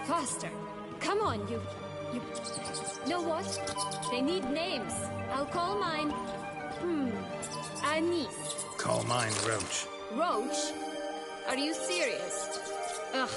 Faster. Come on, you... Know what? They need names. I'll call mine... Anise. Call mine Roach. Roach? Are you serious? Ugh.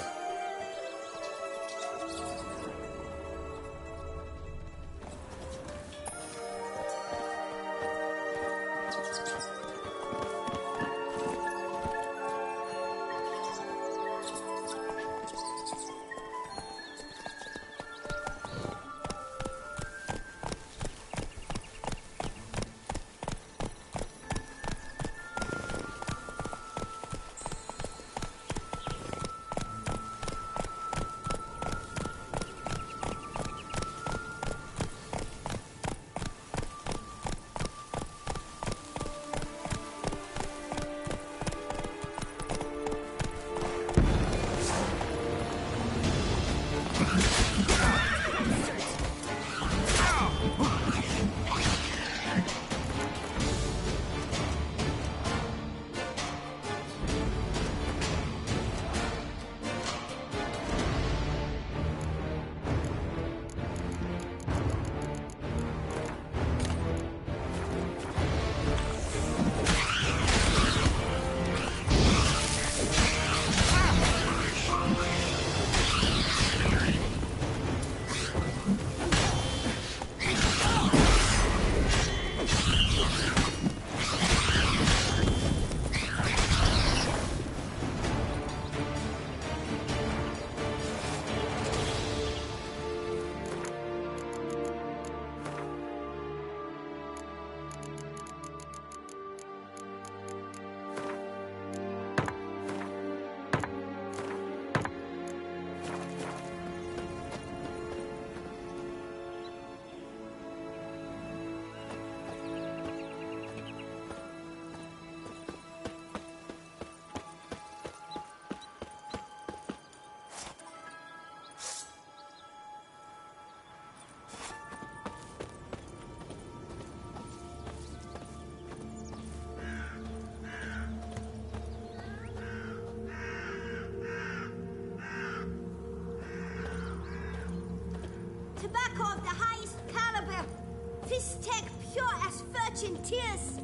Tobacco of the highest caliber. Fist tech pure as virgin tears.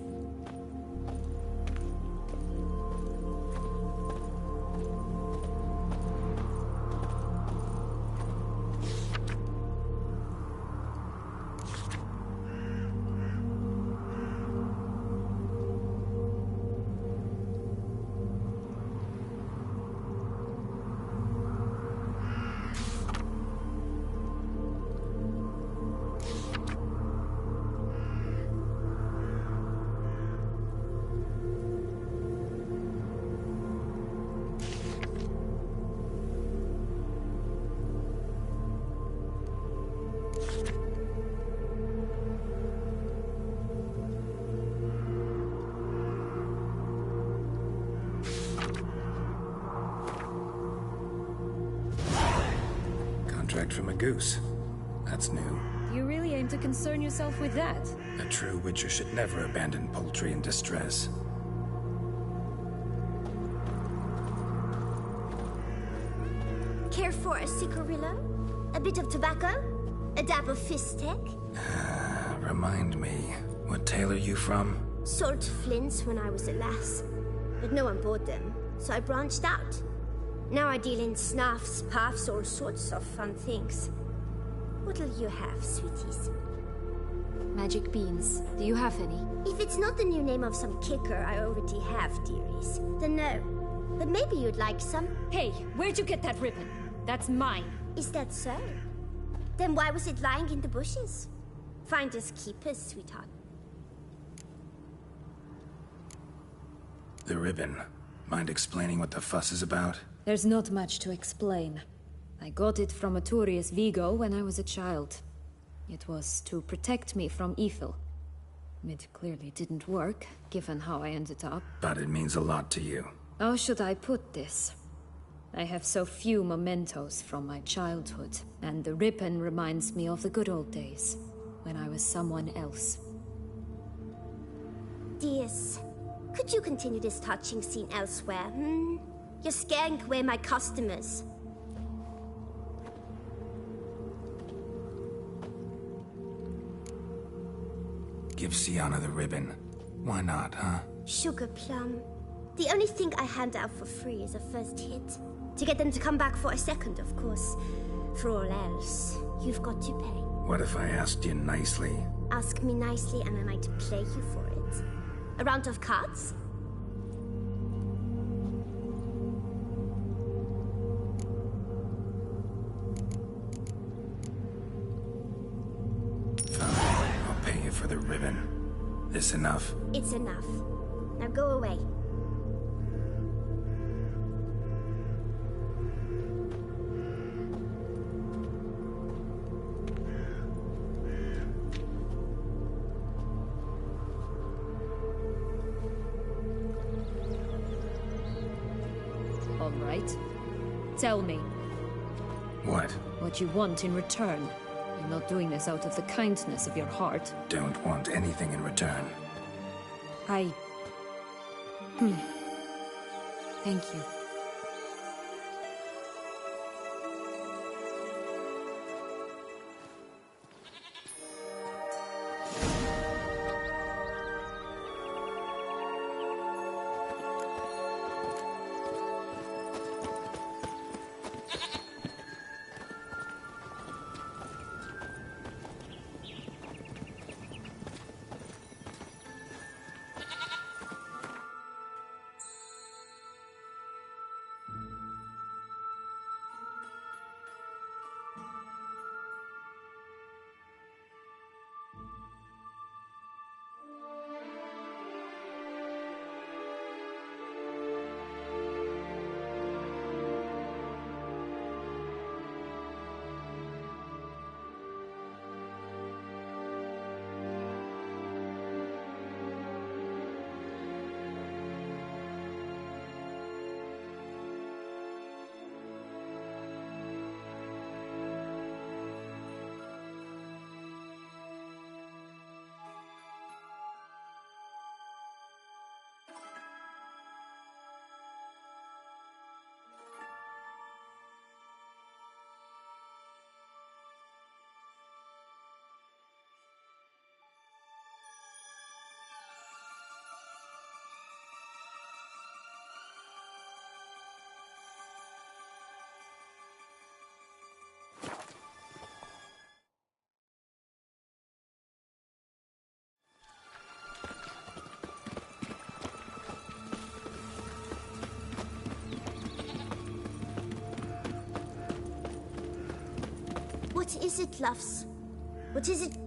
Contract from a goose. That's new. You really aim to concern yourself with that? A true witcher should never abandon poultry in distress. Care for a cigarillo? A bit of tobacco? A dab of fist tech? Remind me, what tale are you from? Sold flints when I was a lass. But no one bought them, so I branched out. Now I deal in snuffs, puffs, all sorts of fun things. What'll you have, sweeties? Magic beans. Do you have any? If it's not the new name of some kicker I already have, dearies, then no. But maybe you'd like some. Hey, where'd you get that ribbon? That's mine. Is that so? Then why was it lying in the bushes? Finders keepers, sweetheart. The ribbon. Mind explaining what the fuss is about? There's not much to explain. I got it from Aturius Vigo when I was a child. It was to protect me from evil. It clearly didn't work, given how I ended up. But it means a lot to you. How should I put this? I have so few mementos from my childhood, and the ribbon reminds me of the good old days, when I was someone else. Dears, could you continue this touching scene elsewhere, You're scaring away my customers. Give Sienna the ribbon. Why not, huh? Sugar plum. The only thing I hand out for free is a first hit. To get them to come back for a second, of course. For all else, you've got to pay. What if I asked you nicely? Ask me nicely and I might play you for it. A round of cards? Fine, I'll pay you for the ribbon. This enough? It's enough. Now go away. All right. Tell me. What? What you want in return. You're not doing this out of the kindness of your heart. Don't want anything in return. Thank you. What is it, loves? What is it?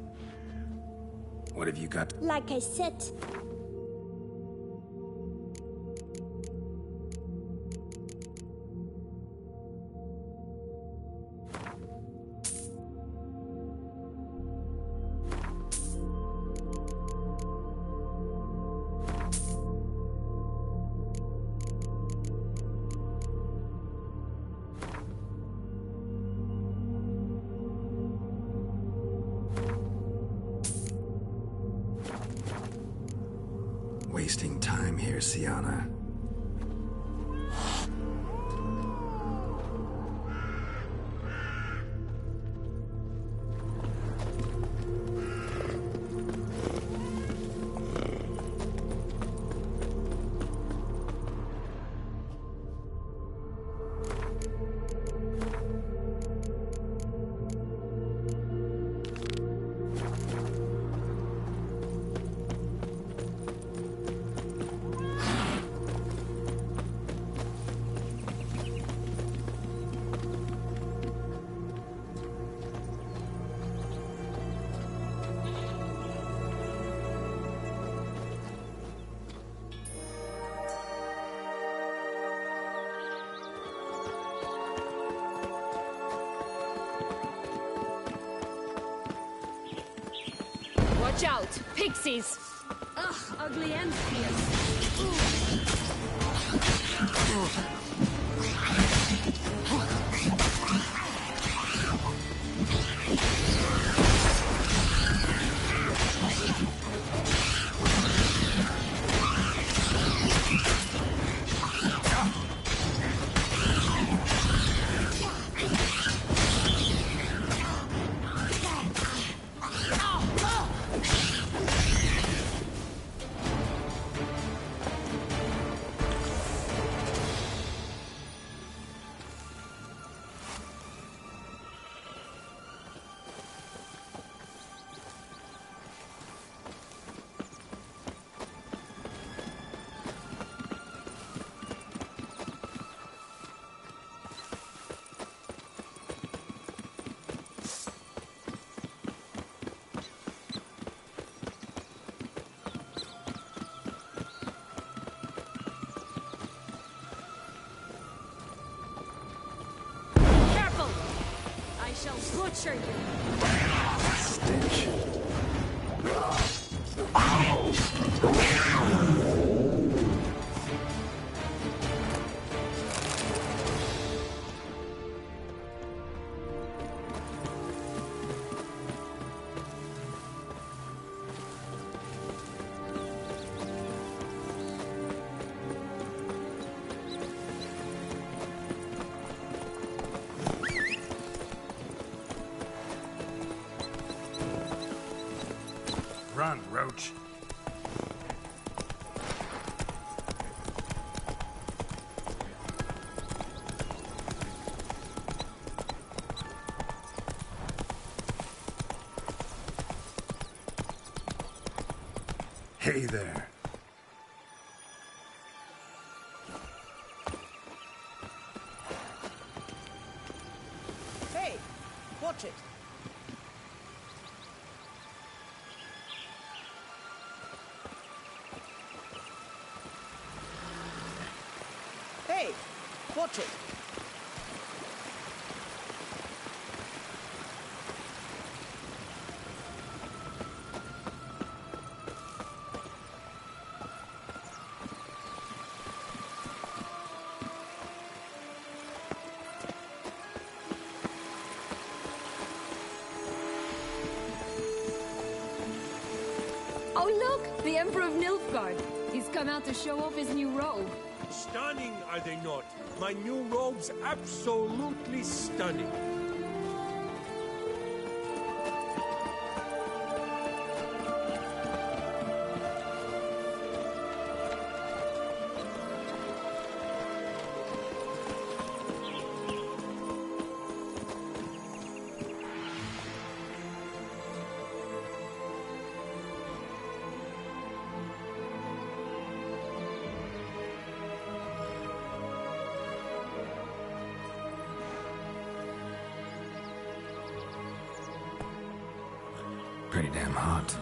What have you got? Like I said, Wasting time here, Sienna. Watch out! Pixies! Ugh, ugly and fierce. shall butcher you. Stench. Run, Roach. Hey there. Hey, watch it. Hey, watch it. Oh look! The Emperor of Nilfgaard. He's come out to show off his new robe. Stunning, are they not? My new robe's absolutely stunning. Pretty damn hot.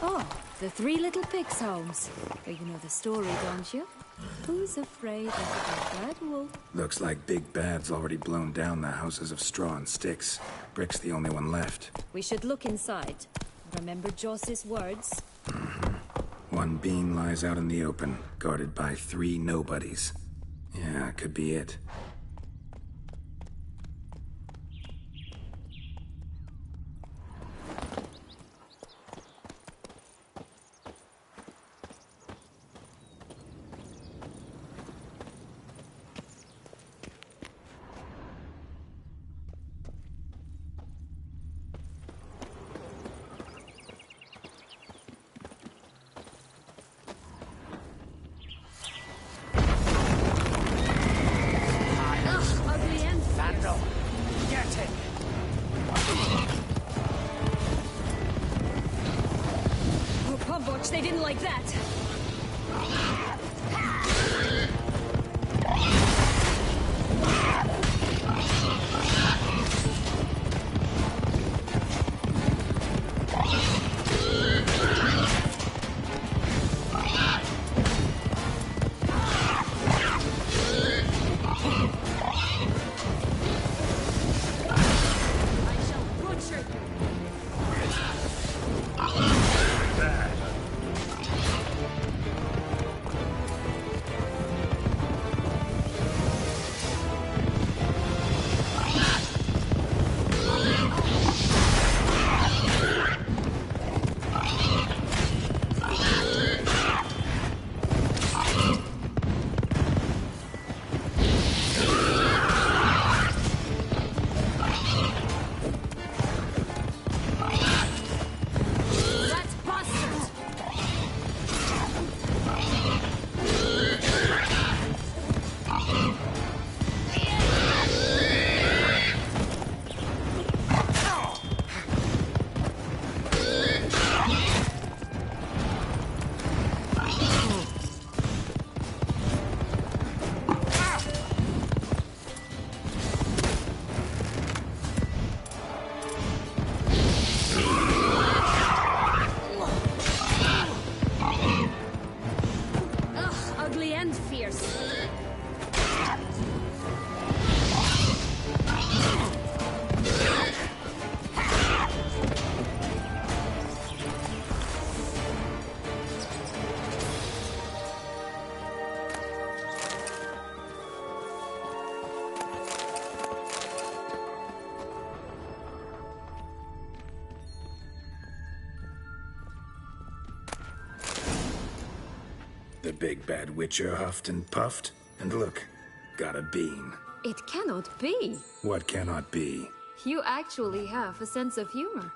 Oh, the Three Little Pigs homes. Oh, you know the story, don't you? Who's afraid of the bad wolf? Looks like Big Bad's already blown down the houses of straw and sticks. Brick's the only one left. We should look inside. Remember Joss's words? One being lies out in the open, guarded by 3 nobodies. Yeah, could be it. They didn't like that. big bad witcher huffed and puffed. And look, got a bean. It cannot be. What cannot be? You actually have a sense of humor.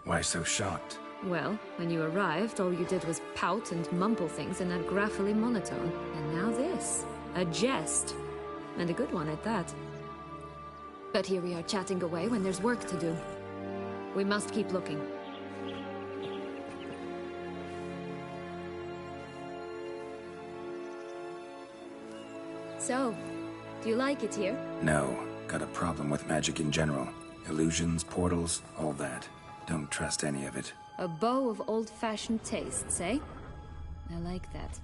Why so shocked? Well, when you arrived, all you did was pout and mumble things in that graphically monotone. And now this. A jest. And a good one at that. But here we are chatting away when there's work to do. We must keep looking. So, do you like it here? No. Got a problem with magic in general. Illusions, portals, all that. Don't trust any of it. A bow of old-fashioned tastes, eh? I like that.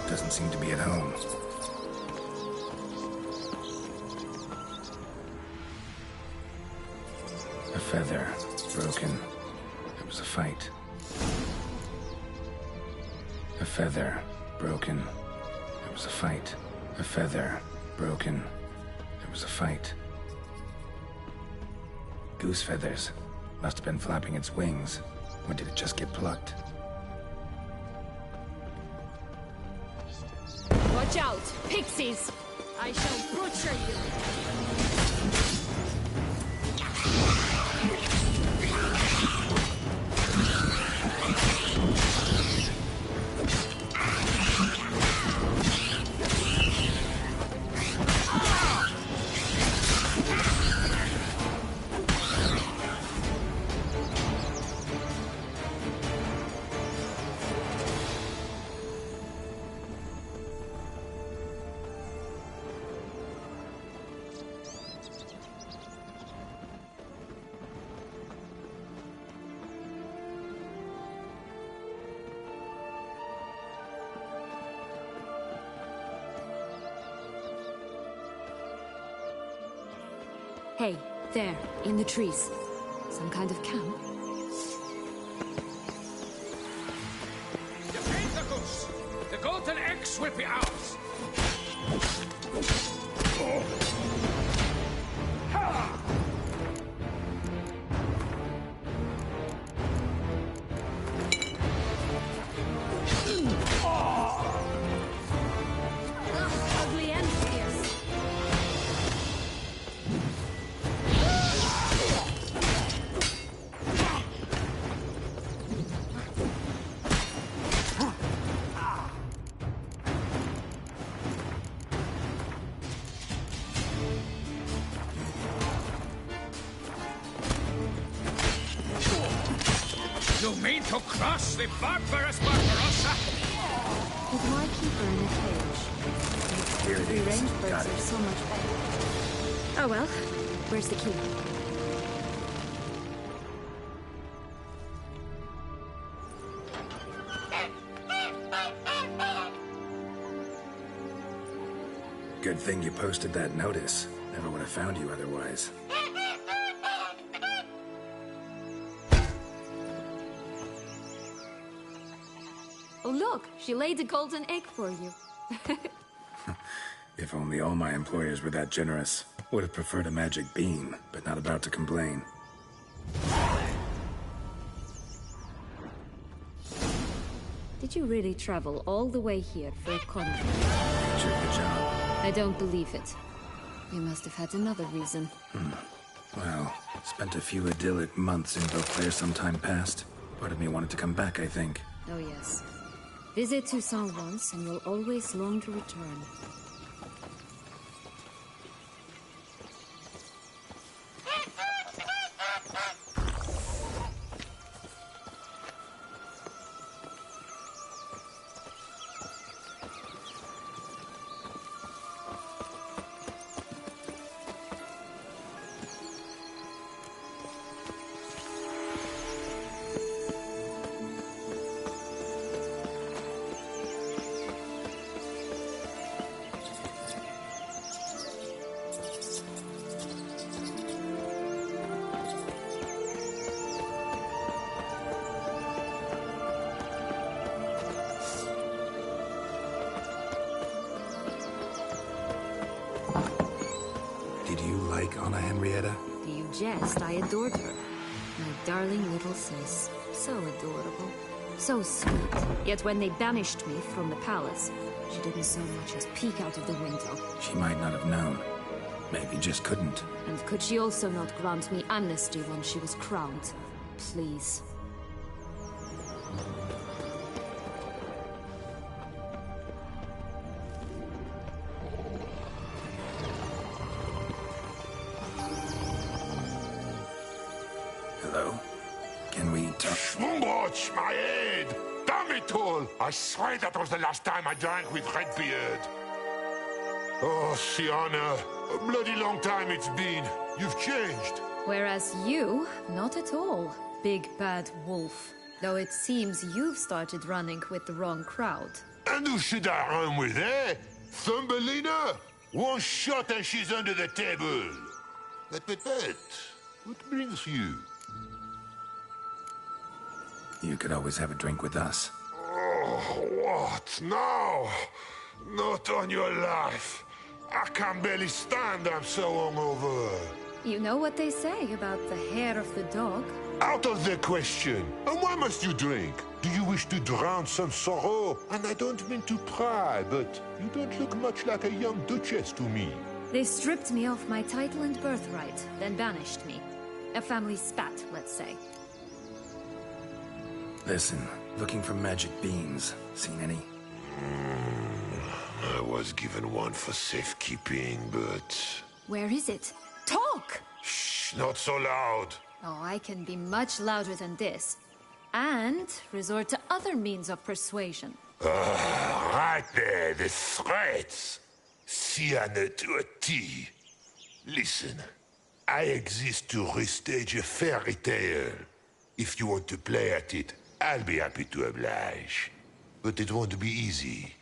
Doesn't seem to be at home. A feather. Broken. It was a fight. A feather. Broken. It was a fight. A feather. Broken. It was a fight. Goose feathers. Must have been flapping its wings. Or did it just get plucked? Watch out! Pixies! I shall butcher you! Hey, there, in the trees. Some kind of camp? Defend the goose! The golden eggs will be ours! Ugly and fierce. You mean to cross the barbarous Barbarossa? With my keeper in a cage. Here it Free is. range birds Got are it. so much better. Oh well, where's the key? Good thing you posted that notice. Never would have found you otherwise. Oh look, she laid a golden egg for you. If only all my employers were that generous. Would have preferred a magic bean, but not about to complain. Did you really travel all the way here for a convent? Nature of the job. I don't believe it. You must have had another reason. Well, spent a few idyllic months in Beauclair some time past. Part of me wanted to come back, I think. Oh yes. Visit Toussaint once, and you'll always long to return. Did you like Anna Henrietta? Do you jest? I adored her. My darling little sis. So adorable. So sweet. Yet when they banished me from the palace, she didn't so much as peek out of the window. She might not have known. Maybe just couldn't. And could she also not grant me amnesty when she was crowned? Please. Hello? Can we talk? Watch my head! Damn it all! I swear that was the last time I drank with Redbeard. Oh, Sienna, a bloody long time it's been. You've changed. Whereas you, not at all, big bad wolf. Though it seems you've started running with the wrong crowd. And who should I run with, eh? Thumbelina? One shot and she's under the table. But, what brings you? You could always have a drink with us. Oh, what now? Not on your life. I can barely stand, I'm so hungover. You know what they say about the hair of the dog? Out of the question. And why must you drink? Do you wish to drown some sorrow? And I don't mean to pry, but you don't look much like a young duchess to me. They stripped me of my title and birthright, then banished me. A family spat, let's say. Listen, looking for magic beans. Seen any? I was given one for safekeeping, but... Where is it? Talk! Shh, not so loud. Oh, I can be much louder than this. And resort to other means of persuasion. Right there, the threats. Sienna to a T. Listen, I exist to restage a fairy tale. If you want to play at it, I'll be happy to oblige. But it won't be easy.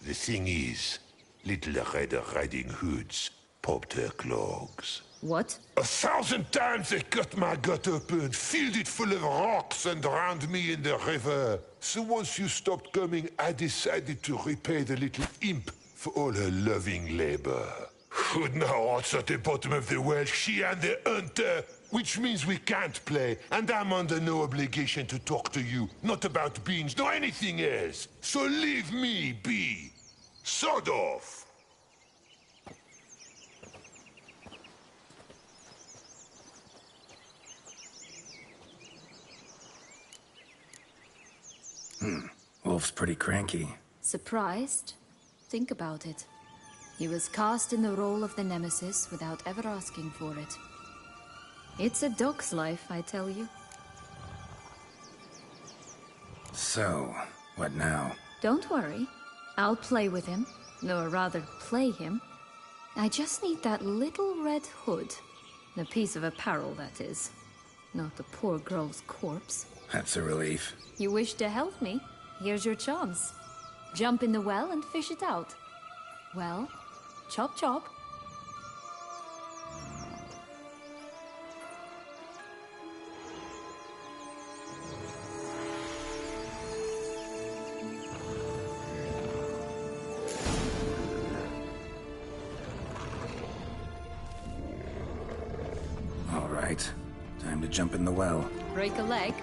The thing is, Little Red Riding Hoods popped her clogs. What? 1,000 times they cut my gut open, filled it full of rocks and drowned me in the river. So once you stopped coming, I decided to repay the little imp for all her loving labor. Who'd know what's at the bottom of the well? She and the hunter, which means we can't play, and I'm under no obligation to talk to you, not about beans, nor anything else. So leave me be. Sod off. Wolf's pretty cranky. Surprised? Think about it. He was cast in the role of the Nemesis without ever asking for it. It's a dog's life, I tell you. So, what now? Don't worry. I'll play with him. Or rather, play him. I just need that little red hood. A piece of apparel, that is. Not the poor girl's corpse. That's a relief. You wish to help me? Here's your chance. Jump in the well and fish it out. Well, chop chop. All right. Time to jump in the well. Break a leg.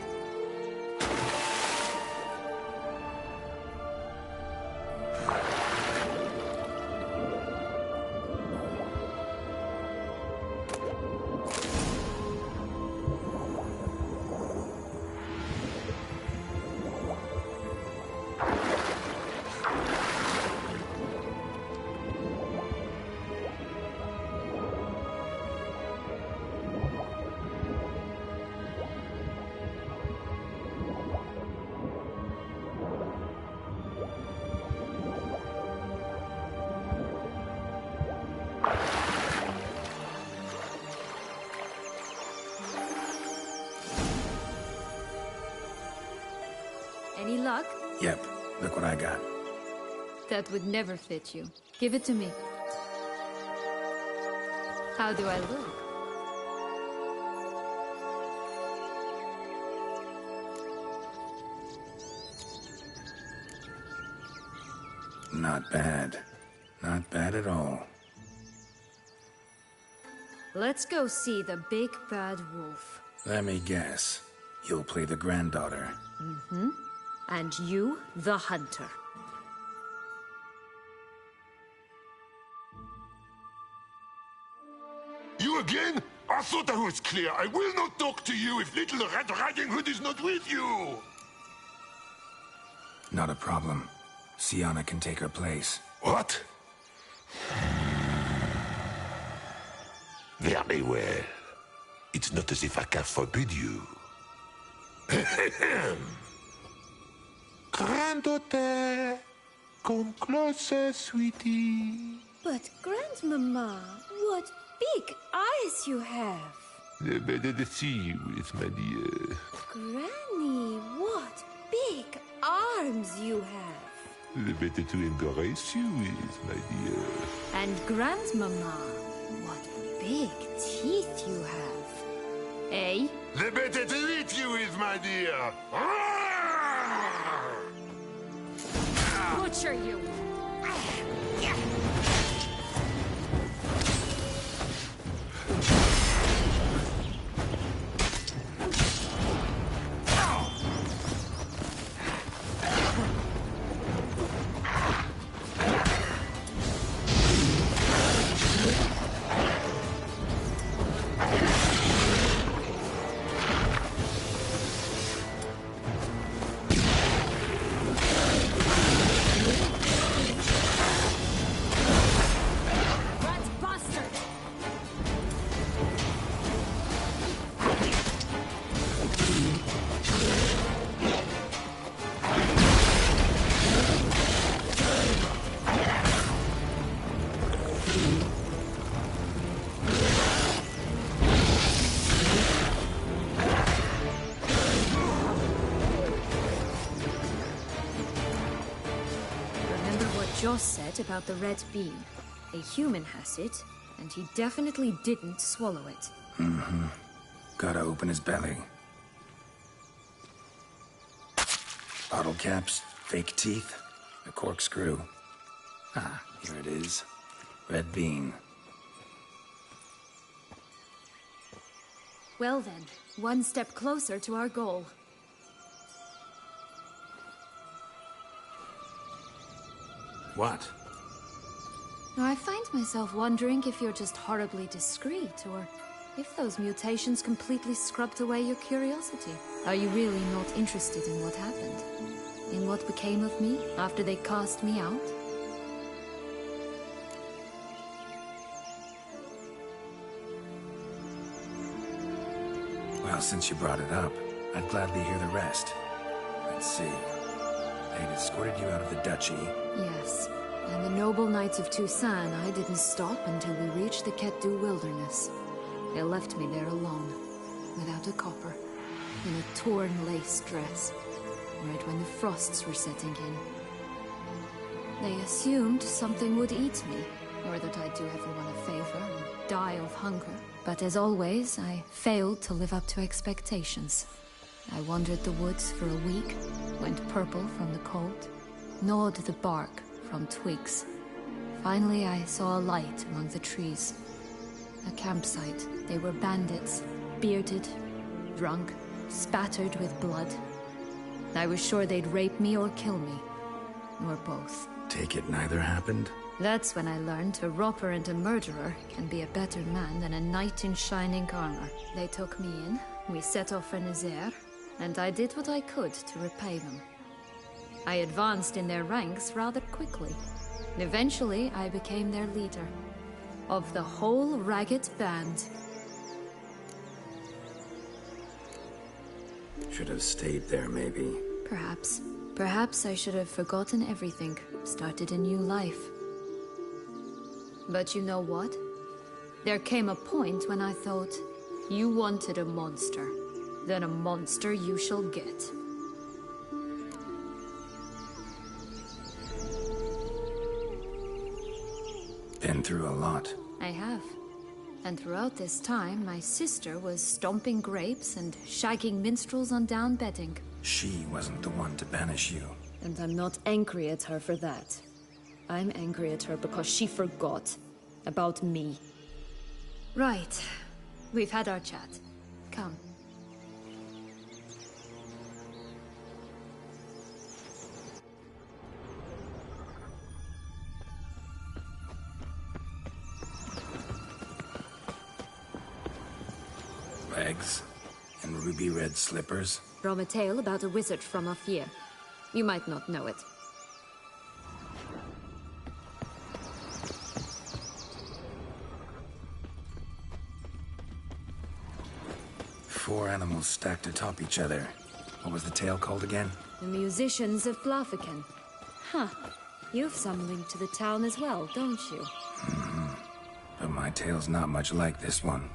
Any luck? Yep, look what I got. That would never fit you. Give it to me. How do I look? Not bad. Not bad at all. Let's go see the big bad wolf. Let me guess. You'll play the granddaughter. Mm-hmm. And you, the hunter. You again? I thought I was clear. I will not talk to you if little Red Riding Hood is not with you! Not a problem. Sienna can take her place. What? Very well. It's not as if I can forbid you. Granddaughter, come closer, sweetie. But Grandmama, what big eyes you have. Better to see you with, my dear. Granny, what big arms you have. The better to embrace you with, my dear. And Grandmama, what big teeth you have. Eh? The better to eat you with, my dear. Butcher you. Joss said about the red beam. A human has it, and he definitely didn't swallow it. Mm-hmm. Gotta open his belly. Bottle caps, fake teeth, a corkscrew. Ah, here it is. Red bean. Well then, one step closer to our goal. What? I find myself wondering if you're just horribly discreet, or if those mutations completely scrubbed away your curiosity. Are you really not interested in what happened? In what became of me after they cast me out? Well, since you brought it up, I'd gladly hear the rest. Let's see. They'd escorted you out of the duchy. Yes. And the noble knights of Toussaint, I didn't stop until we reached the Ketdu wilderness. They left me there alone, without a copper, in a torn lace dress, right when the frosts were setting in. They assumed something would eat me, or that I'd do everyone a favor and die of hunger. But as always, I failed to live up to expectations. I wandered the woods for a week, went purple from the cold, gnawed the bark from twigs. Finally, I saw a light among the trees. A campsite. They were bandits, bearded, drunk, spattered with blood. I was sure they'd rape me or kill me, or both. Take it neither happened? That's when I learned a robber and a murderer can be a better man than a knight in shining armor. They took me in, we set off for Nazaire, and I did what I could to repay them. I advanced in their ranks rather quickly. Eventually, I became their leader. Of the whole ragged band. Should have stayed there, maybe. Perhaps. Perhaps I should have forgotten everything, started a new life. But you know what? There came a point when I thought, you wanted a monster. Then a monster you shall get. through a lot. I have. And throughout this time, my sister was stomping grapes and shagging minstrels on down bedding. She wasn't the one to banish you. And I'm not angry at her for that. I'm angry at her because she forgot about me. Right. We've had our chat. Come. Legs and ruby red slippers. From a tale about a wizard from Ophir. You might not know it. Four animals stacked atop each other. What was the tale called again? The musicians of Flafican. Huh. You've some link to the town as well, don't you? But my tale's not much like this one.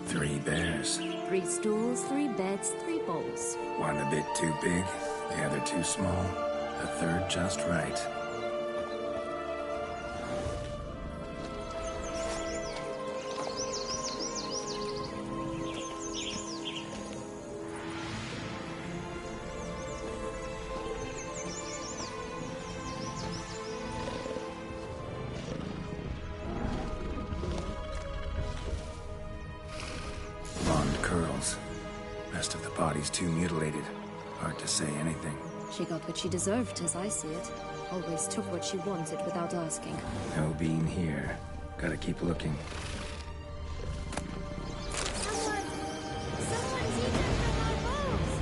Three bears. 3 stools, 3 beds, 3 bowls. One a bit too big, the other too small, the third just right. Blonde curls. Rest of the body's too mutilated. Hard to say anything. She got what she deserved, as I see it. Always took what she wanted without asking. No bean here. Gotta keep looking. Someone's eaten from our bowls.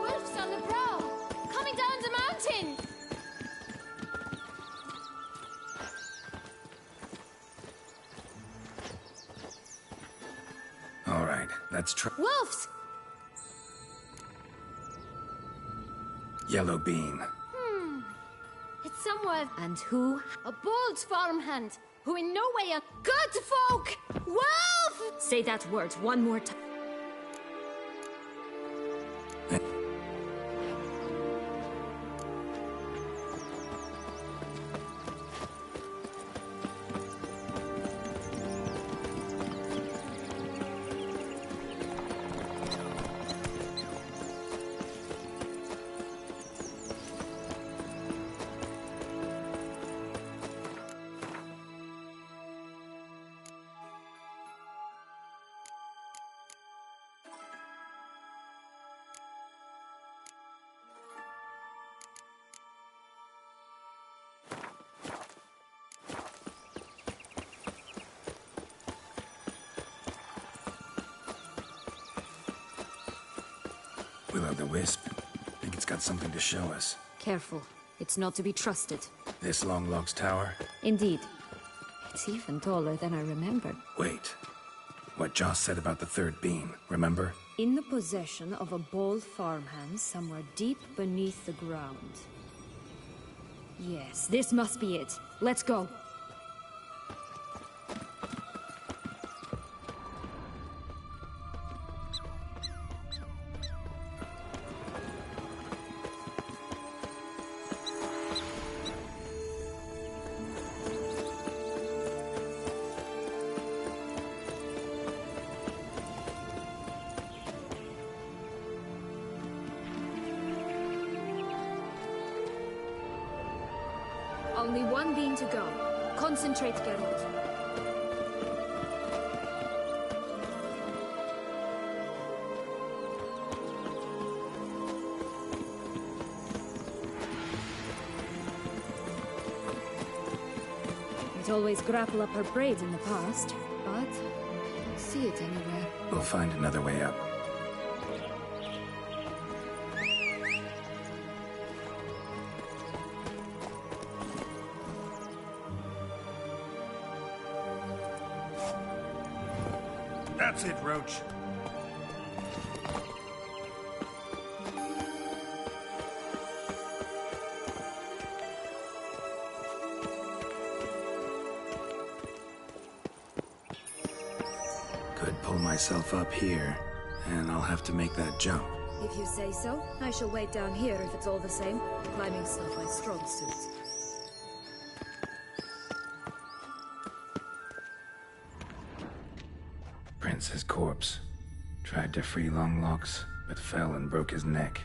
Wolves on the prowl! Coming down the mountain! All right, let's try. Wolves! Yellow bean. It's somewhere. And who? A bold farmhand who in no way a good folk! Wolf! Say that word one more time. Will-o'-the-wisp. Think it's got something to show us. Careful. It's not to be trusted. This Longlock's tower? Indeed. It's even taller than I remembered. Wait. What Joss said about the third beam, remember? In the possession of a bold farmhand somewhere deep beneath the ground. Yes, this must be it. Let's go. Only one beam to go. Concentrate, Geralt. We'd always grapple up her braid in the past, but I don't see it anywhere. We'll find another way up. That's it, Roach. Could pull myself up here, and I'll have to make that jump. If you say so, I shall wait down here if it's all the same. Climbing's not my strong suit. Prince's corpse. Tried to free Longlocks, but fell and broke his neck.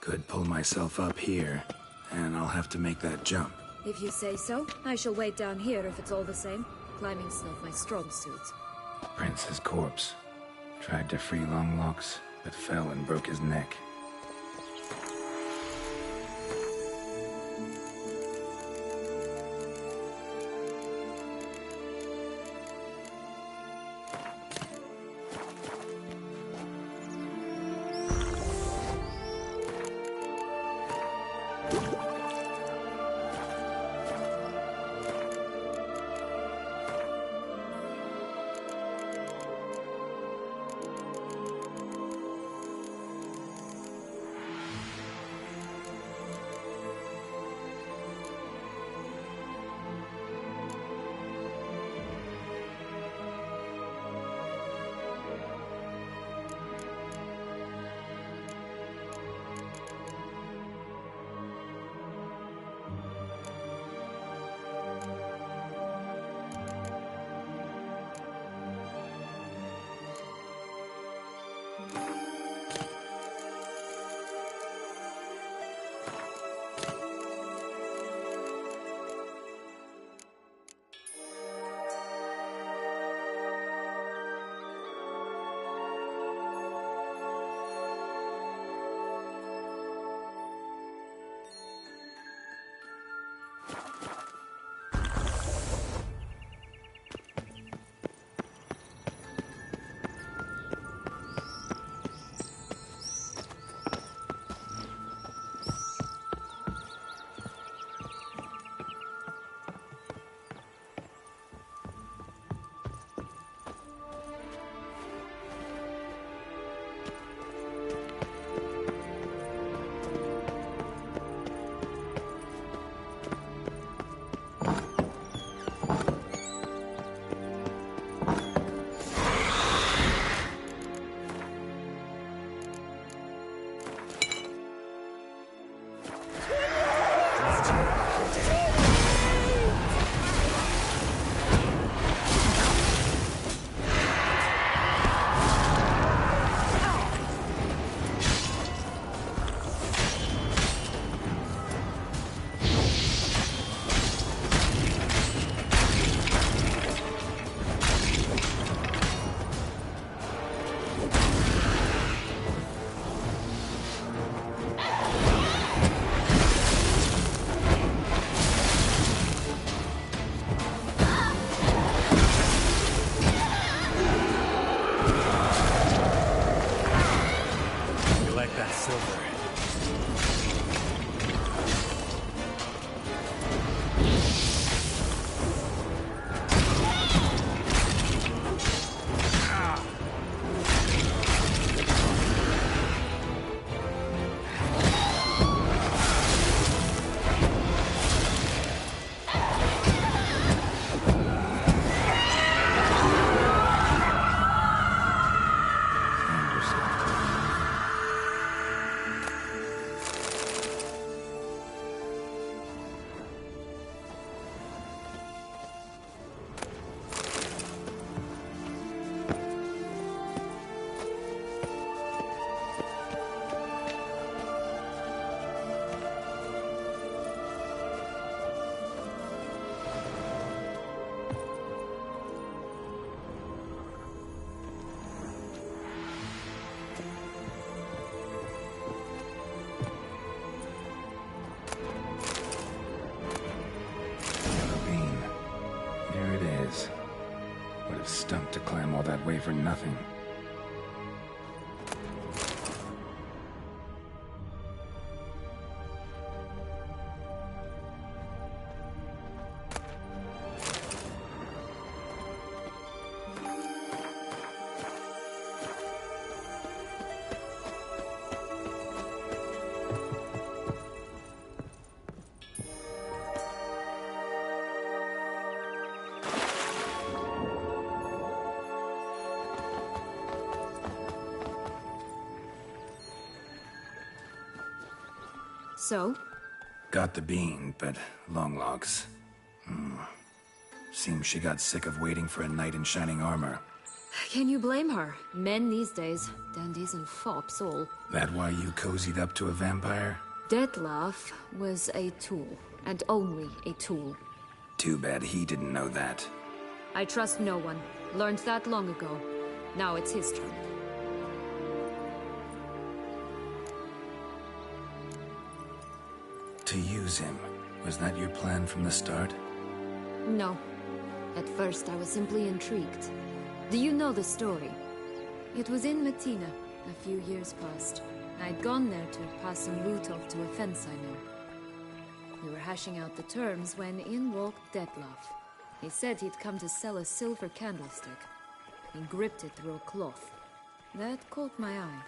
Could pull myself up here, and I'll have to make that jump. If you say so, I shall wait down here if it's all the same. Climbing's not my strong suit. Prince's corpse. Tried to free Longlocks, but fell and broke his neck. Stunk to climb all that way for nothing. So? Got the bean, but Longlocks. Seems she got sick of waiting for a knight in shining armor. Can you blame her? Men these days, dandies and fops all. That why you cozied up to a vampire? Detlef was a tool, and only a tool. Too bad he didn't know that. I trust no one. Learned that long ago. Now it's his turn. To use him, was that your plan from the start? No. At first I was simply intrigued. Do you know the story? It was in Matina, a few years past. I'd gone there to pass some loot off to a fence I know. We were hashing out the terms when in walked Detlef. He said he'd come to sell a silver candlestick. He gripped it through a cloth. That caught my eye.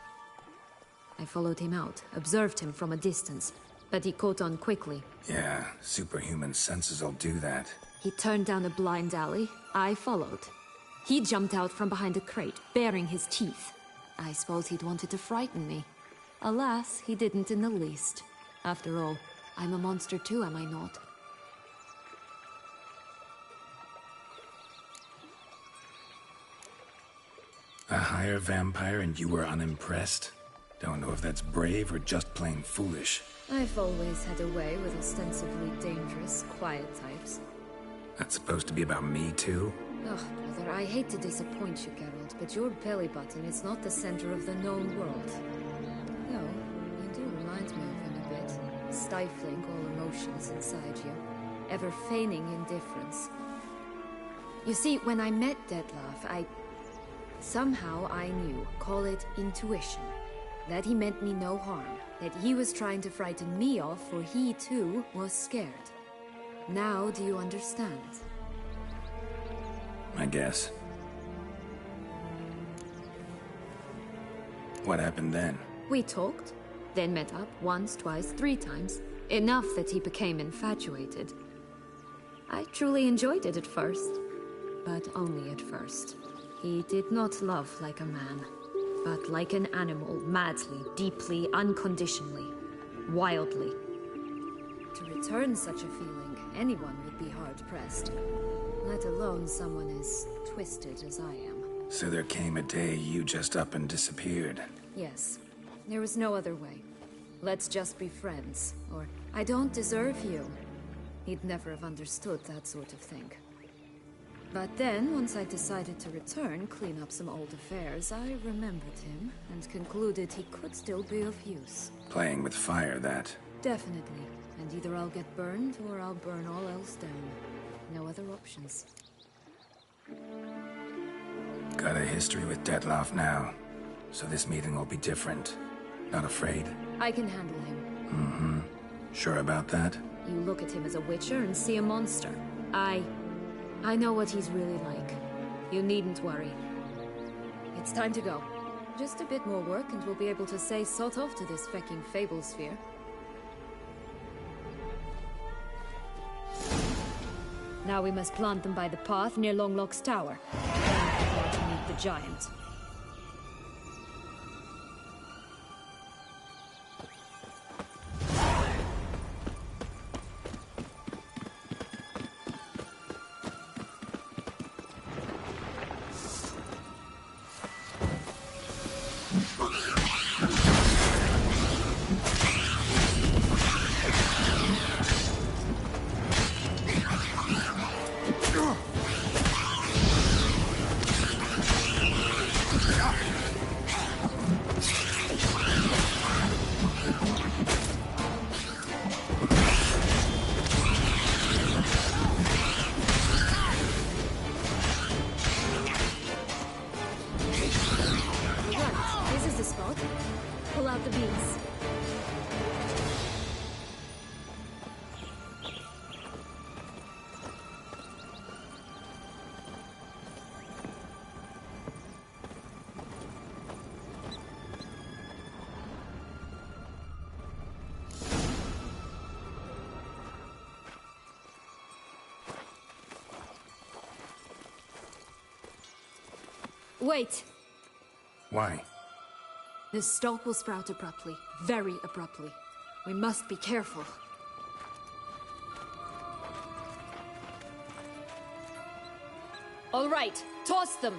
I followed him out, observed him from a distance, but he caught on quickly. Yeah, superhuman senses'll do that. He turned down a blind alley. I followed. He jumped out from behind a crate, baring his teeth. I suppose he'd wanted to frighten me. Alas, he didn't in the least. After all, I'm a monster too, am I not? A higher vampire and you were unimpressed? Don't know if that's brave or just plain foolish. I've always had a way with ostensibly dangerous, quiet types. That's supposed to be about me too? Ugh, brother, I hate to disappoint you, Geralt, but your belly button is not the center of the known world. No, you do remind me of him a bit. Stifling all emotions inside you. Ever feigning indifference. You see, when I met Detlef, somehow I knew, call it intuition, that he meant me no harm, that he was trying to frighten me off, for he too was scared. Now do you understand? I guess. What happened then? We talked, then met up once, twice, 3 times. Enough that he became infatuated. I truly enjoyed it at first, but only at first. He did not love like a man, but like an animal, madly, deeply, unconditionally, wildly. To return such a feeling, anyone would be hard-pressed, let alone someone as twisted as I am. So there came a day you just up and disappeared. Yes, there was no other way. Let's just be friends, or I don't deserve you. He'd never have understood that sort of thing. But then, once I decided to return, clean up some old affairs, I remembered him, and concluded he could still be of use. Playing with fire, that. Definitely. And either I'll get burned, or I'll burn all else down. No other options. Got a history with Detlef now, so this meeting will be different. Not afraid? I can handle him. Mm-hmm. Sure about that? You look at him as a witcher and see a monster. I know what he's really like. You needn't worry. It's time to go. Just a bit more work and we'll be able to say sort off to this fecking Fables sphere. Now we must plant them by the path near Longlock's tower. Then prepare to meet the giant. Pull out the beams. Wait! Why? This stalk will sprout abruptly. Very abruptly. We must be careful. All right, toss them!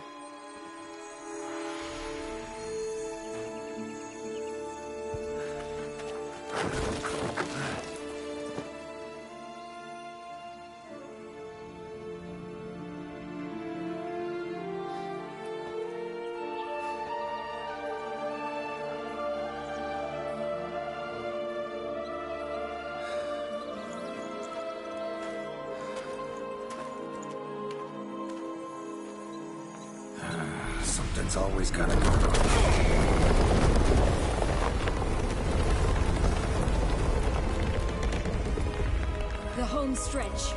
Something's always gotta go wrong. The home stretch.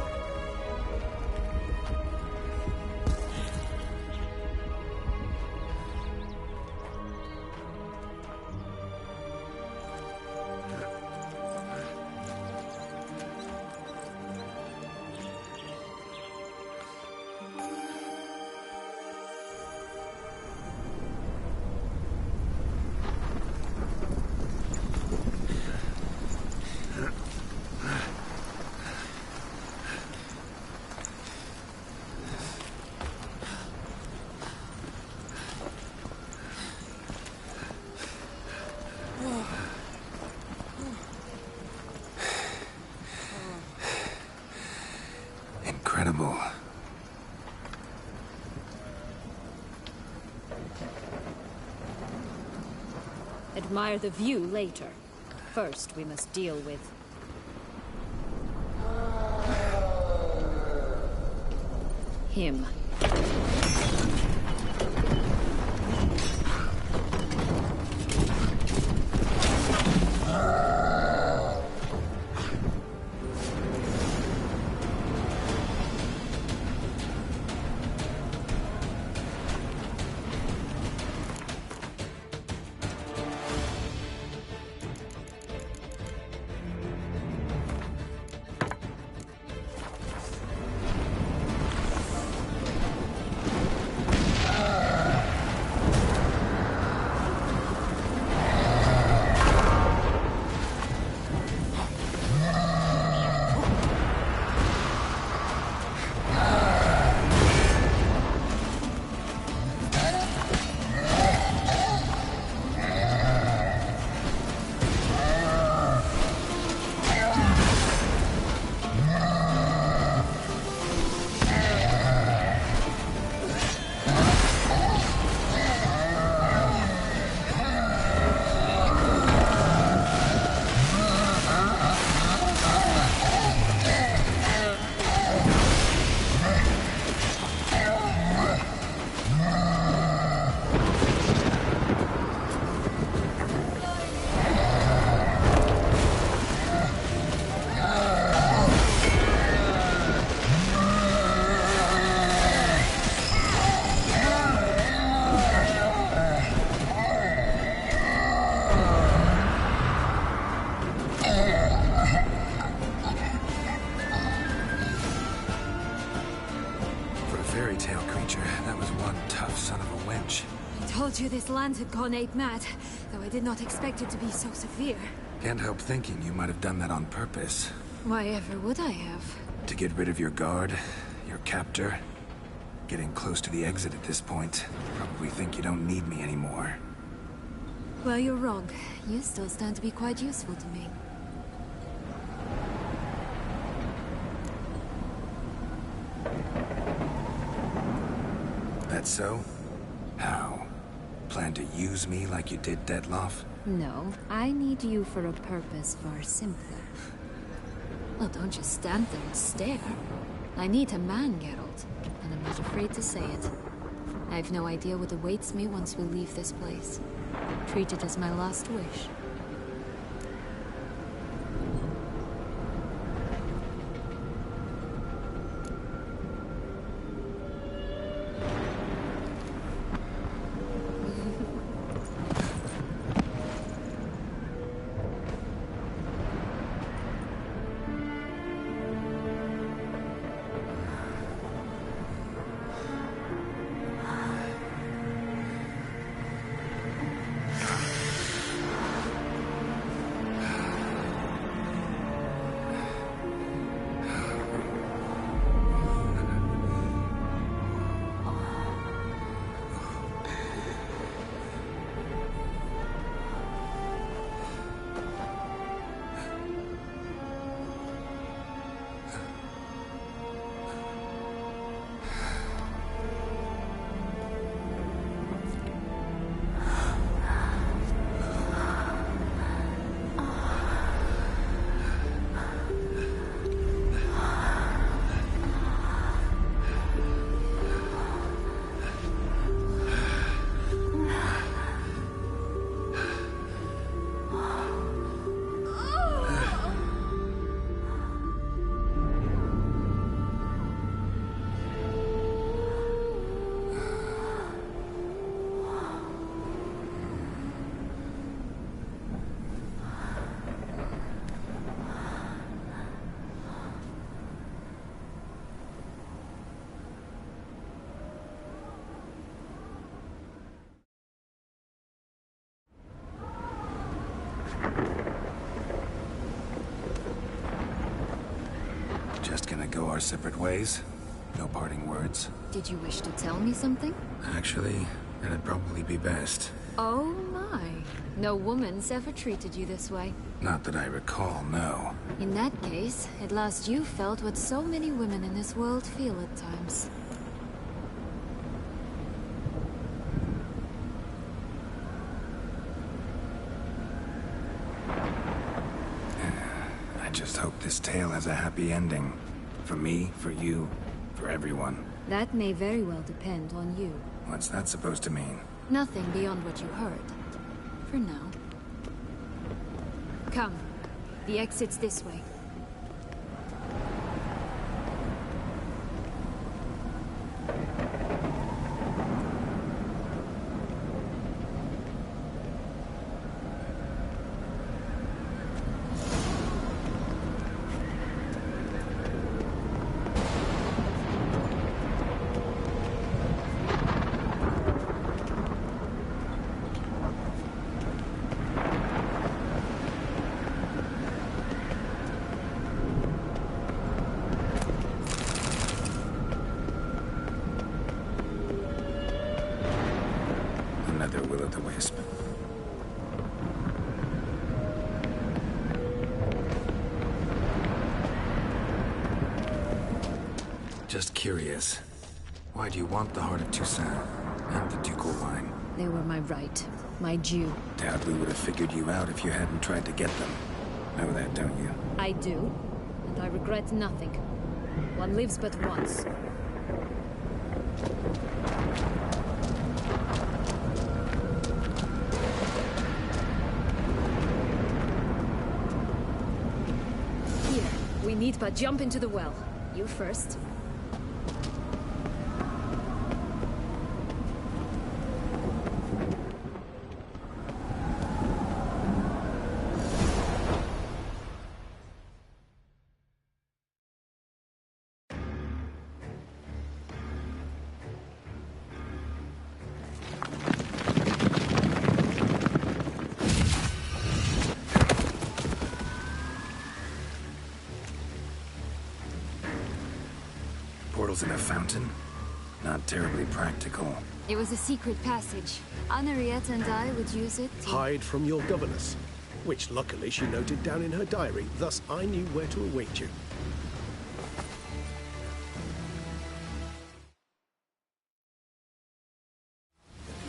Incredible. Admire the view later. First, we must deal with... him. I told you this land had gone ape mad, though I did not expect it to be so severe. Can't help thinking you might have done that on purpose. Why ever would I have? To get rid of your guard, your captor. Getting close to the exit at this point. Probably think you don't need me anymore. Well, you're wrong. You still stand to be quite useful to me. That so? How? Plan to use me like you did Detloff? No, I need you for a purpose far simpler. Well, don't just stand there and stare. I need a man, Geralt, and I'm not afraid to say it. I have no idea what awaits me once we leave this place. Treat it as my last wish. our separate ways. No parting words. Did you wish to tell me something? Actually, that'd probably be best. Oh my. No woman's ever treated you this way. Not that I recall, no. In that case, at last you felt what so many women in this world feel at times. I just hope this tale has a happy ending. For me, for you, for everyone. That may very well depend on you. What's that supposed to mean? Nothing beyond what you heard. For now. Come. The exit's this way. Another will-o'-the-wisp. Just curious. Why do you want the Heart of Toussaint and the ducal wine? They were my right. My due. Doubt we would have figured you out if you hadn't tried to get them. Know that, don't you? I do. And I regret nothing. One lives but once. Here, we need but jump into the well. You first. Portals in a fountain? Not terribly practical. It was a secret passage. Henriette and I would use it to... Hide from your governess, which luckily she noted down in her diary, thus I knew where to await you.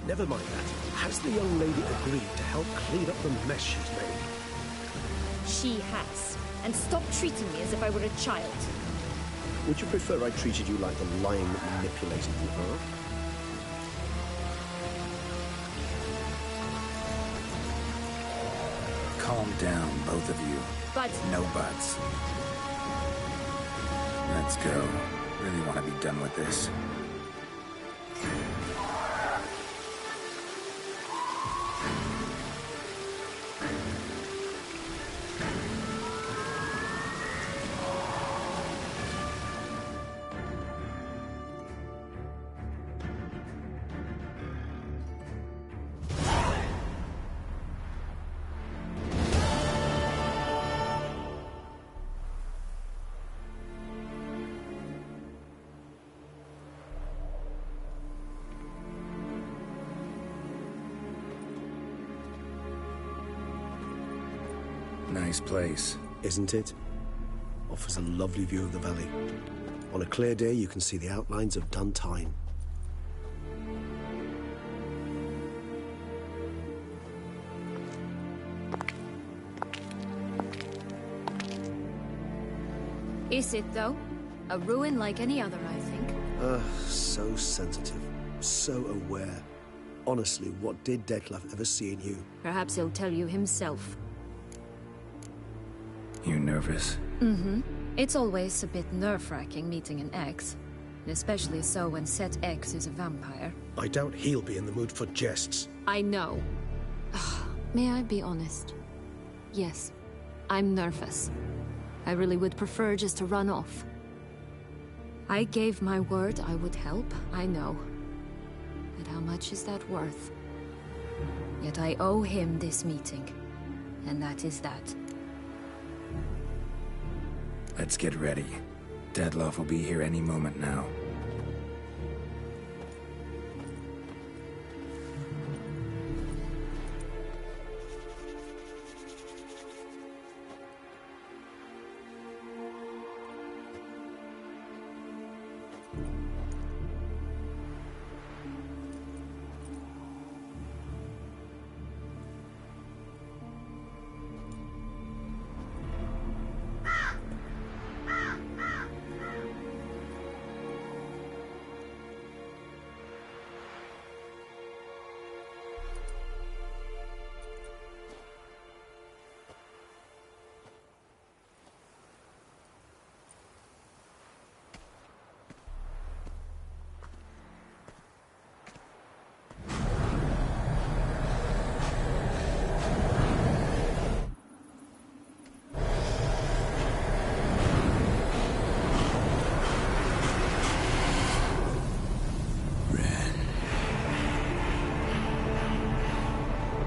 Never mind that. Has the young lady agreed to help clean up the mess she's made? She has. And stop treating me as if I were a child. Would you prefer I treated you like the lying, manipulated you are? Calm down, both of you. But... No buts. Let's go. Really want to be done with this. Nice place. Isn't it? Offers a lovely view of the valley. On a clear day, you can see the outlines of Duntine. Is it, though? A ruin like any other, I think. So sensitive. So aware. Honestly, what did Detlef ever see in you? Perhaps he'll tell you himself. You nervous? Mm-hmm. It's always a bit nerve-wracking meeting an ex. Especially so when said ex is a vampire. I doubt he'll be in the mood for jests. I know. May I be honest? Yes, I'm nervous. I really would prefer just to run off. I gave my word I would help, I know. But how much is that worth? Yet I owe him this meeting. And that is that. Let's get ready. Deadlove will be here any moment now.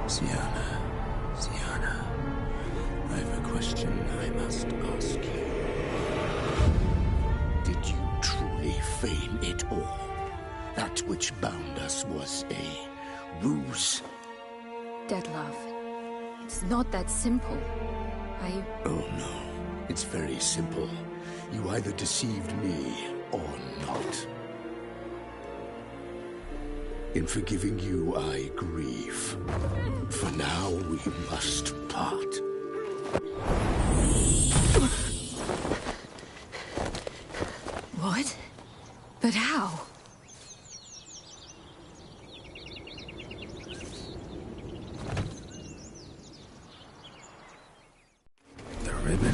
Sienna, I have a question I must ask you. Did you truly feign it all? That which bound us was a ruse? Deadlove, it's not that simple. Oh no, it's very simple. You either deceived me or not. In forgiving you, I grieve. For now, we must part. What? But how? The ribbon.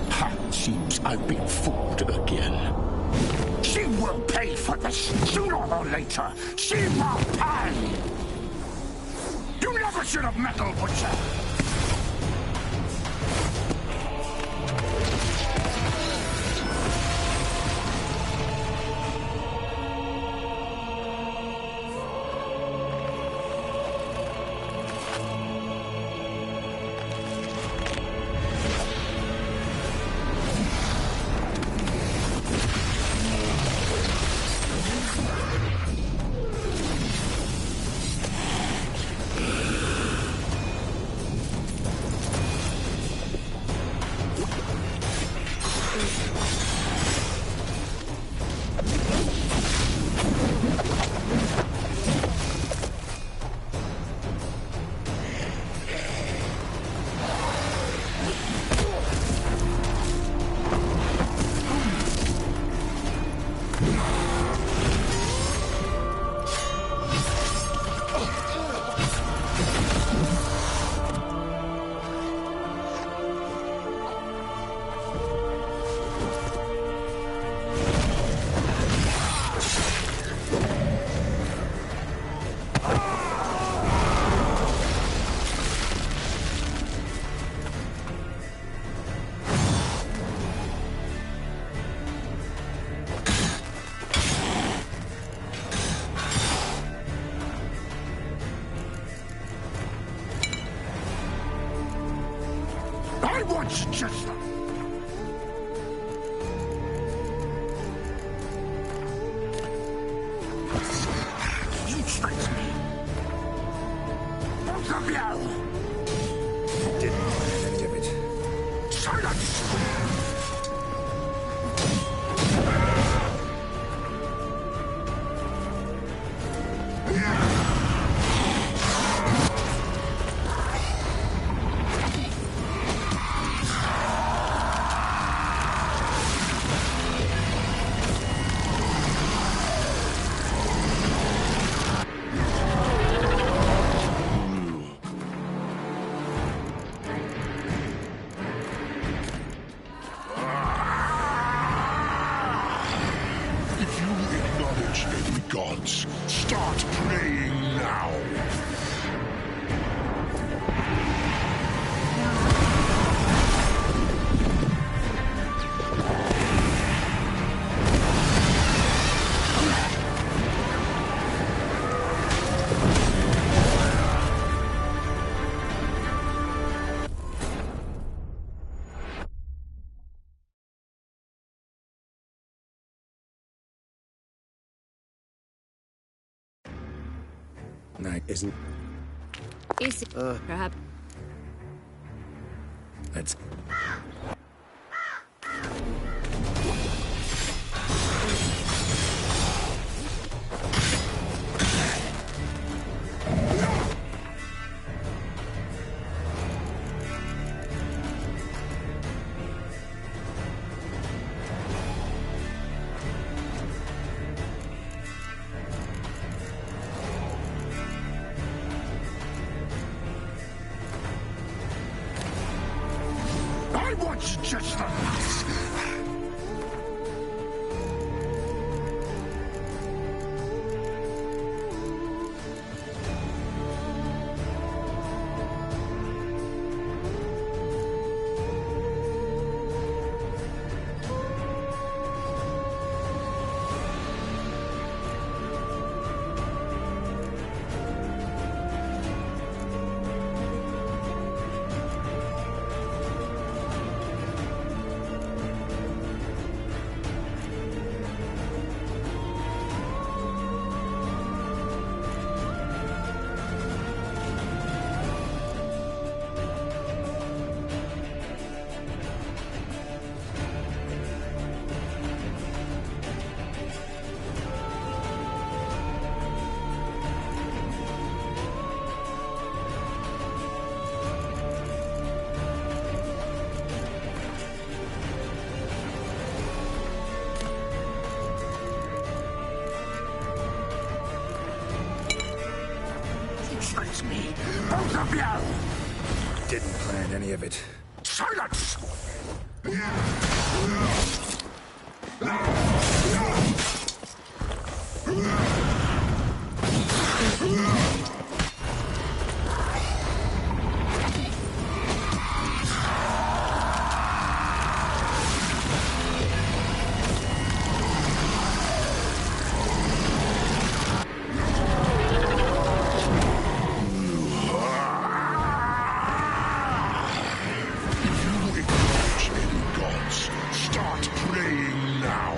Ha! Seems I've been fooled again. She will pay for this, sooner or later. She will pay! You never should have meddled, Butcher! I want just... You tricked me. Both of you! Didn't want any of it. Silence! If you acknowledge any gods, start praying now. Night isn't. Is perhaps. Let's. I want just the last. Trace me, both of you! Didn't plan any of it. Silence! Start praying now.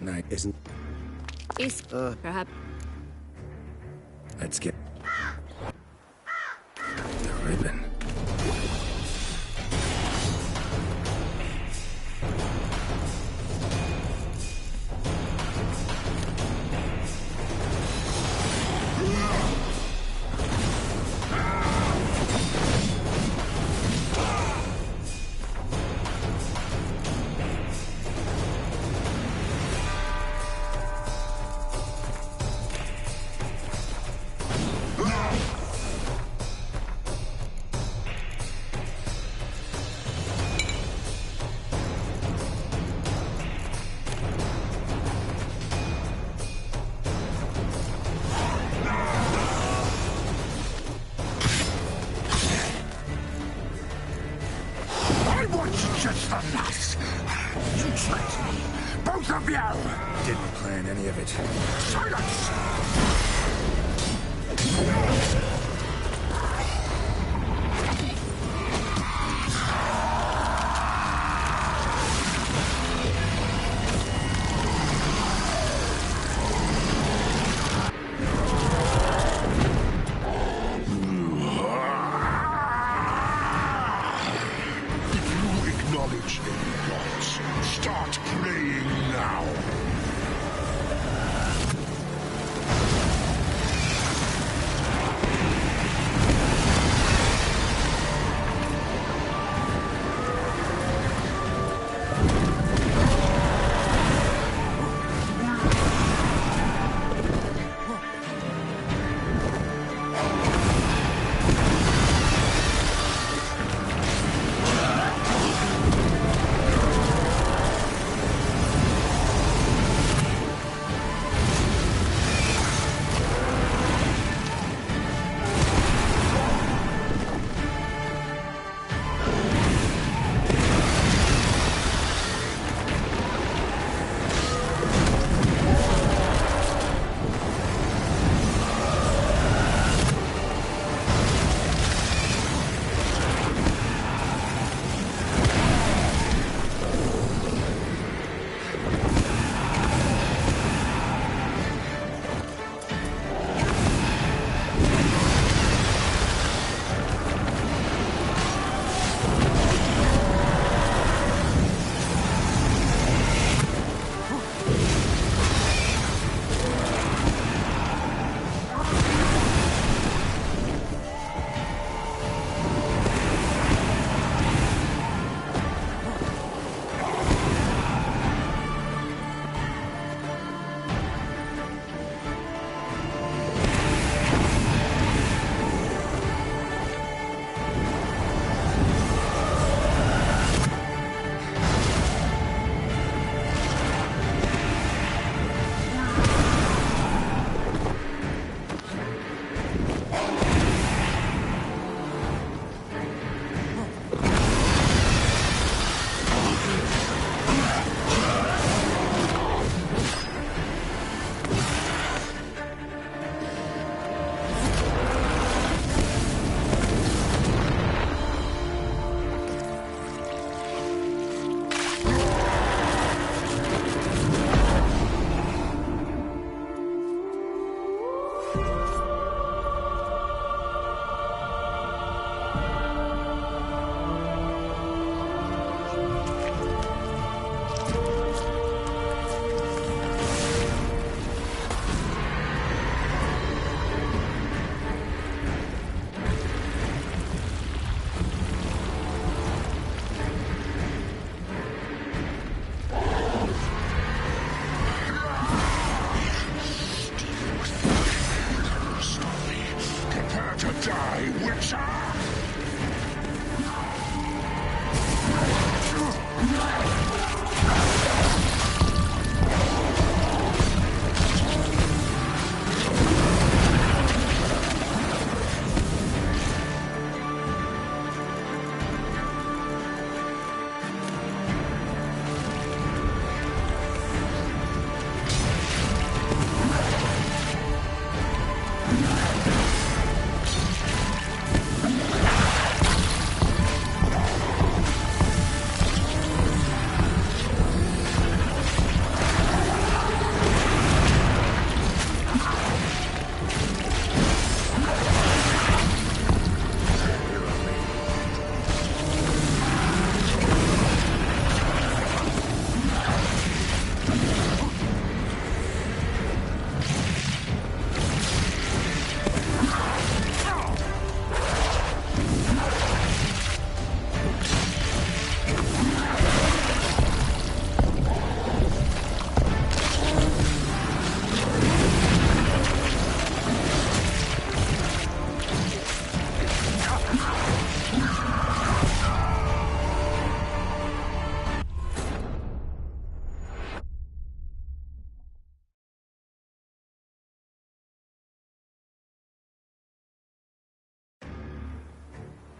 Night isn't. Is perhaps. Let's get the ribbon. Just the last. You tricked me. Both of you! Didn't plan any of it. Silence! Acknowledge any gods. Start praying now.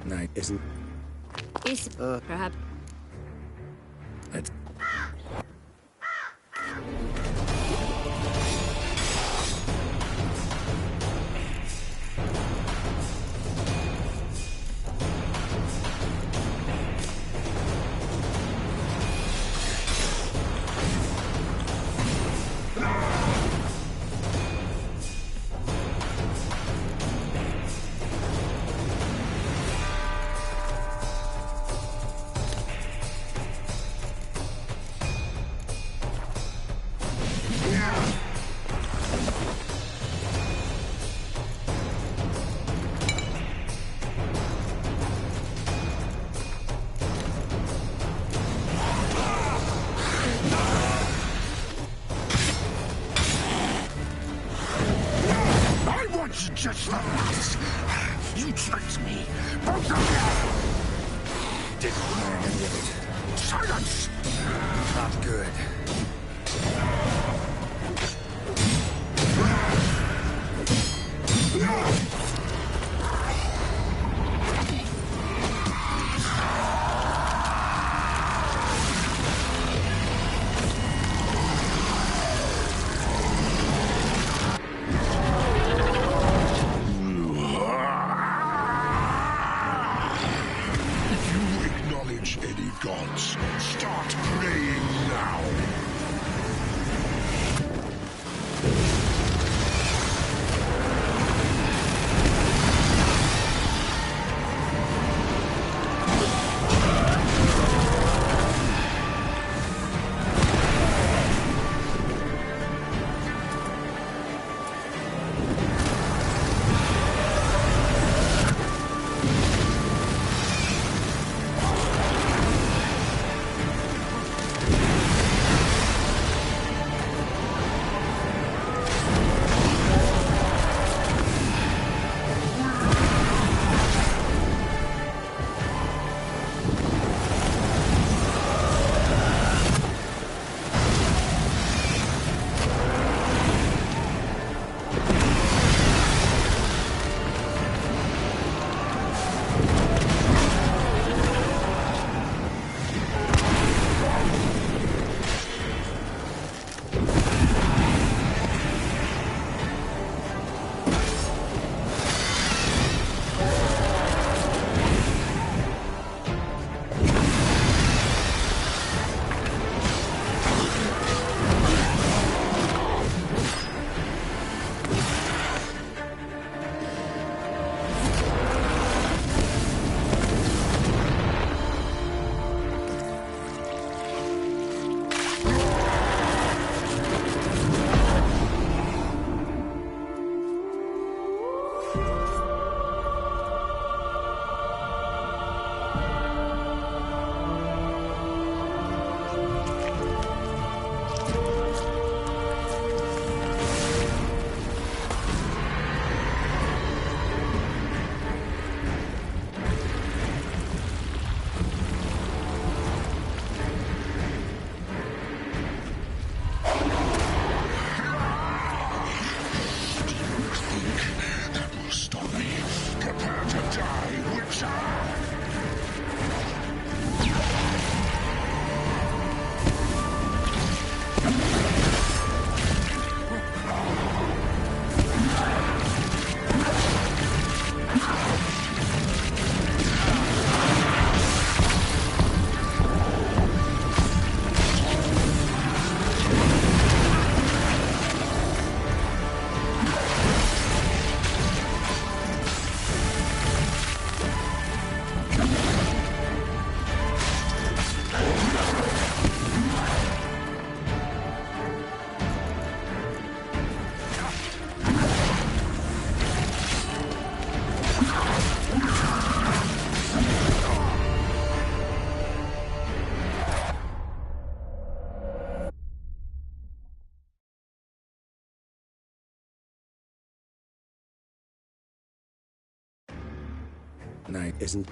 Night isn't... Is perhaps... Let's... Just the last. You tricked me. Both of you. Didn't learn any of it. Silence. Not good. Any gods, start praying now. Night isn't...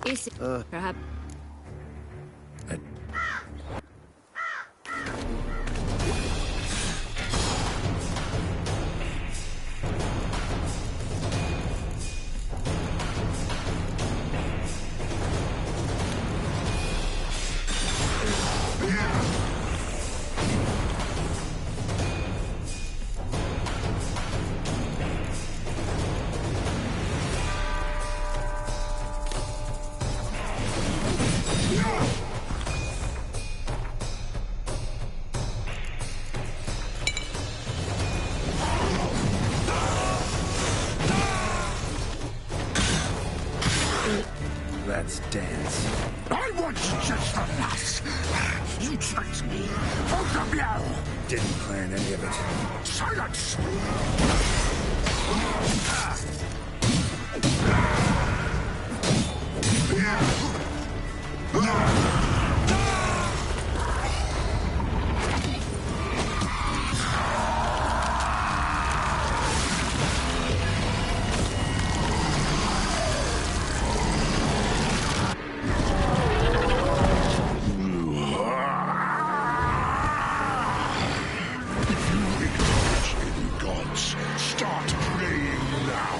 Is perhaps... frustrate me. Both of you! Didn't plan any of it. Silence! Start praying now.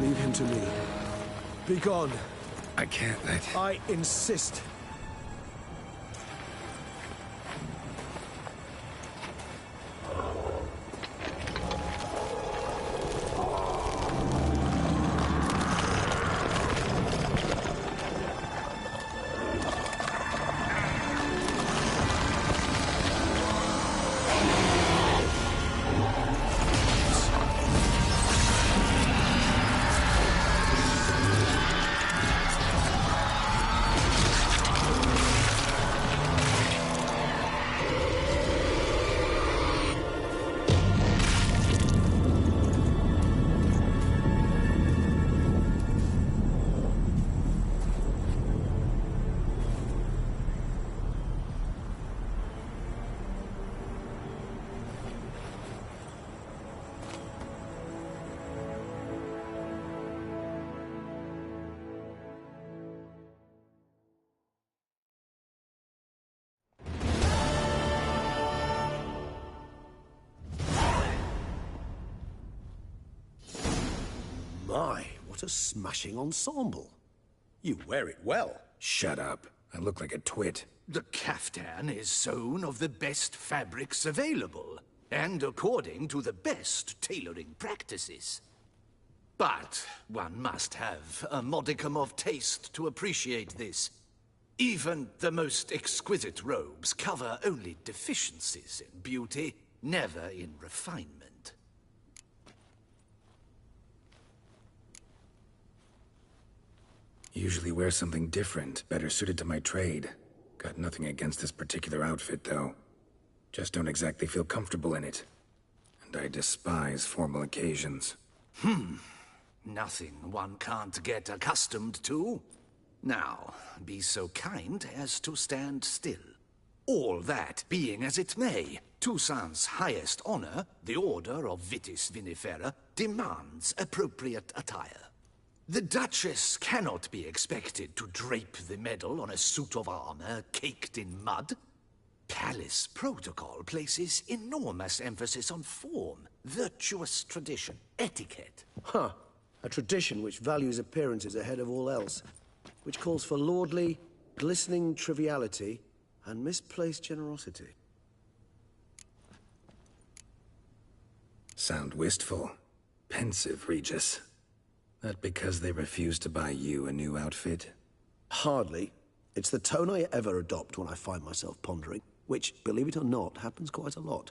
Leave him to me. Be gone. I can't. I insist. My, what a smashing ensemble. You wear it well. Shut up. I look like a twit. The caftan is sewn of the best fabrics available, and according to the best tailoring practices. But one must have a modicum of taste to appreciate this. Even the most exquisite robes cover only deficiencies in beauty, never in refinement. Usually wear something different, better suited to my trade. Got nothing against this particular outfit, though. Just don't exactly feel comfortable in it. And I despise formal occasions. Nothing one can't get accustomed to. Now, be so kind as to stand still. All that being as it may, Toussaint's highest honor, the Order of Vitis Vinifera, demands appropriate attire. The Duchess cannot be expected to drape the medal on a suit of armor caked in mud. Palace protocol places enormous emphasis on form, virtuous tradition, etiquette. Huh. A tradition which values appearances ahead of all else. Which calls for lordly, glistening triviality and misplaced generosity. Sound wistful. Pensive, Regis. That because they refused to buy you a new outfit? Hardly. It's the tone I ever adopt when I find myself pondering, which, believe it or not, happens quite a lot.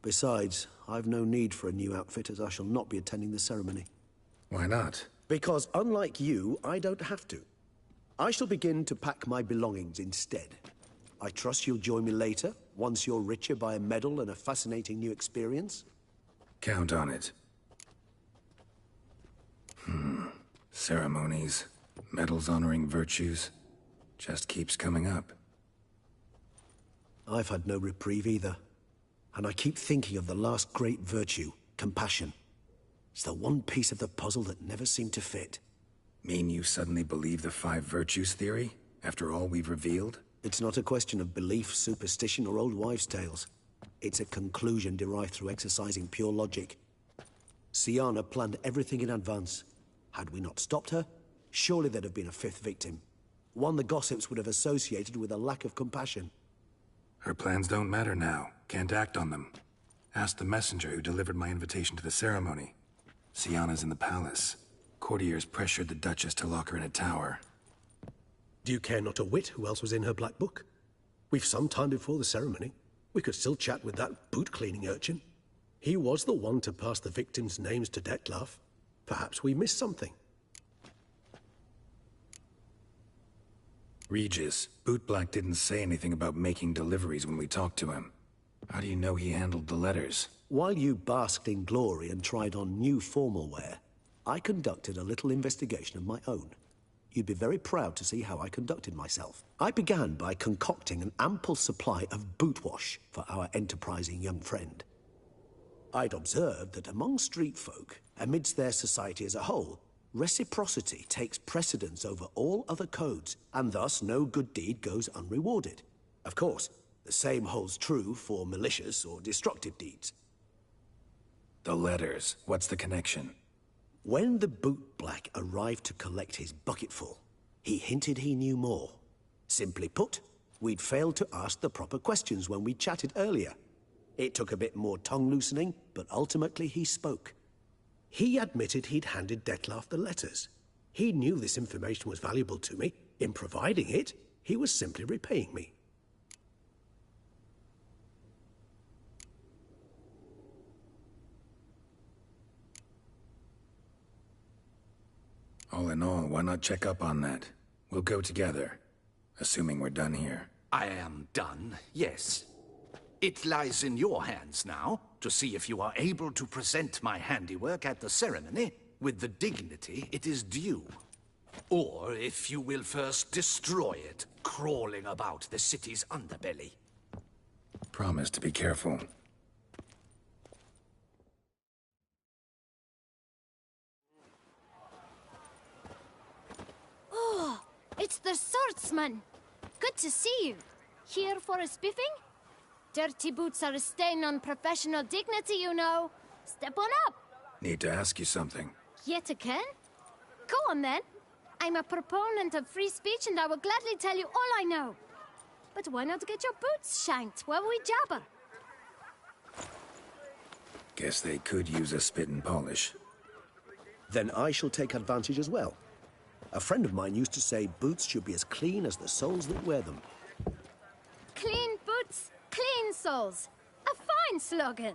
Besides, I've no need for a new outfit as I shall not be attending the ceremony. Why not? Because unlike you, I don't have to. I shall begin to pack my belongings instead. I trust you'll join me later, once you're richer by a medal and a fascinating new experience? Count on it. Ceremonies, medals honoring virtues, just keeps coming up. I've had no reprieve either. And I keep thinking of the last great virtue, compassion. It's the one piece of the puzzle that never seemed to fit. Mean you suddenly believe the 5 virtues theory, after all we've revealed? It's not a question of belief, superstition, or old wives' tales. It's a conclusion derived through exercising pure logic. Syanna planned everything in advance. Had we not stopped her, surely there'd have been a 5th victim. One the gossips would have associated with a lack of compassion. Her plans don't matter now. Can't act on them. Ask the messenger who delivered my invitation to the ceremony. Syanna's in the palace. Courtiers pressured the Duchess to lock her in a tower. Do you care not a whit who else was in her black book? We've some time before the ceremony. We could still chat with that boot-cleaning urchin. He was the one to pass the victims' names to Dettlaff. Perhaps we missed something. Regis, Bootblack didn't say anything about making deliveries when we talked to him. How do you know he handled the letters? While you basked in glory and tried on new formal wear, I conducted a little investigation of my own. You'd be very proud to see how I conducted myself. I began by concocting an ample supply of boot wash for our enterprising young friend. I'd observed that among street folk, amidst their society as a whole, reciprocity takes precedence over all other codes, and thus no good deed goes unrewarded. Of course, the same holds true for malicious or destructive deeds. The letters, what's the connection? When the bootblack arrived to collect his bucketful, he hinted he knew more. Simply put, we'd failed to ask the proper questions when we chatted earlier. It took a bit more tongue-loosening, but ultimately he spoke. He admitted he'd handed Dettlaff the letters. He knew this information was valuable to me. In providing it, he was simply repaying me. All in all, why not check up on that? We'll go together, assuming we're done here. I am done, yes. It lies in your hands now to see if you are able to present my handiwork at the ceremony with the dignity it is due. Or if you will first destroy it, crawling about the city's underbelly. Promise to be careful. Oh, it's the swordsman. Good to see you. Here for a spiffing? Dirty boots are a stain on professional dignity, you know. Step on up. Need to ask you something. Yet again? Go on then. I'm a proponent of free speech and I will gladly tell you all I know. But why not get your boots shanked while we jabber? Guess they could use a spit and polish. Then I shall take advantage as well. A friend of mine used to say boots should be as clean as the soles that wear them. Clean boots, clean soles. A fine slogan.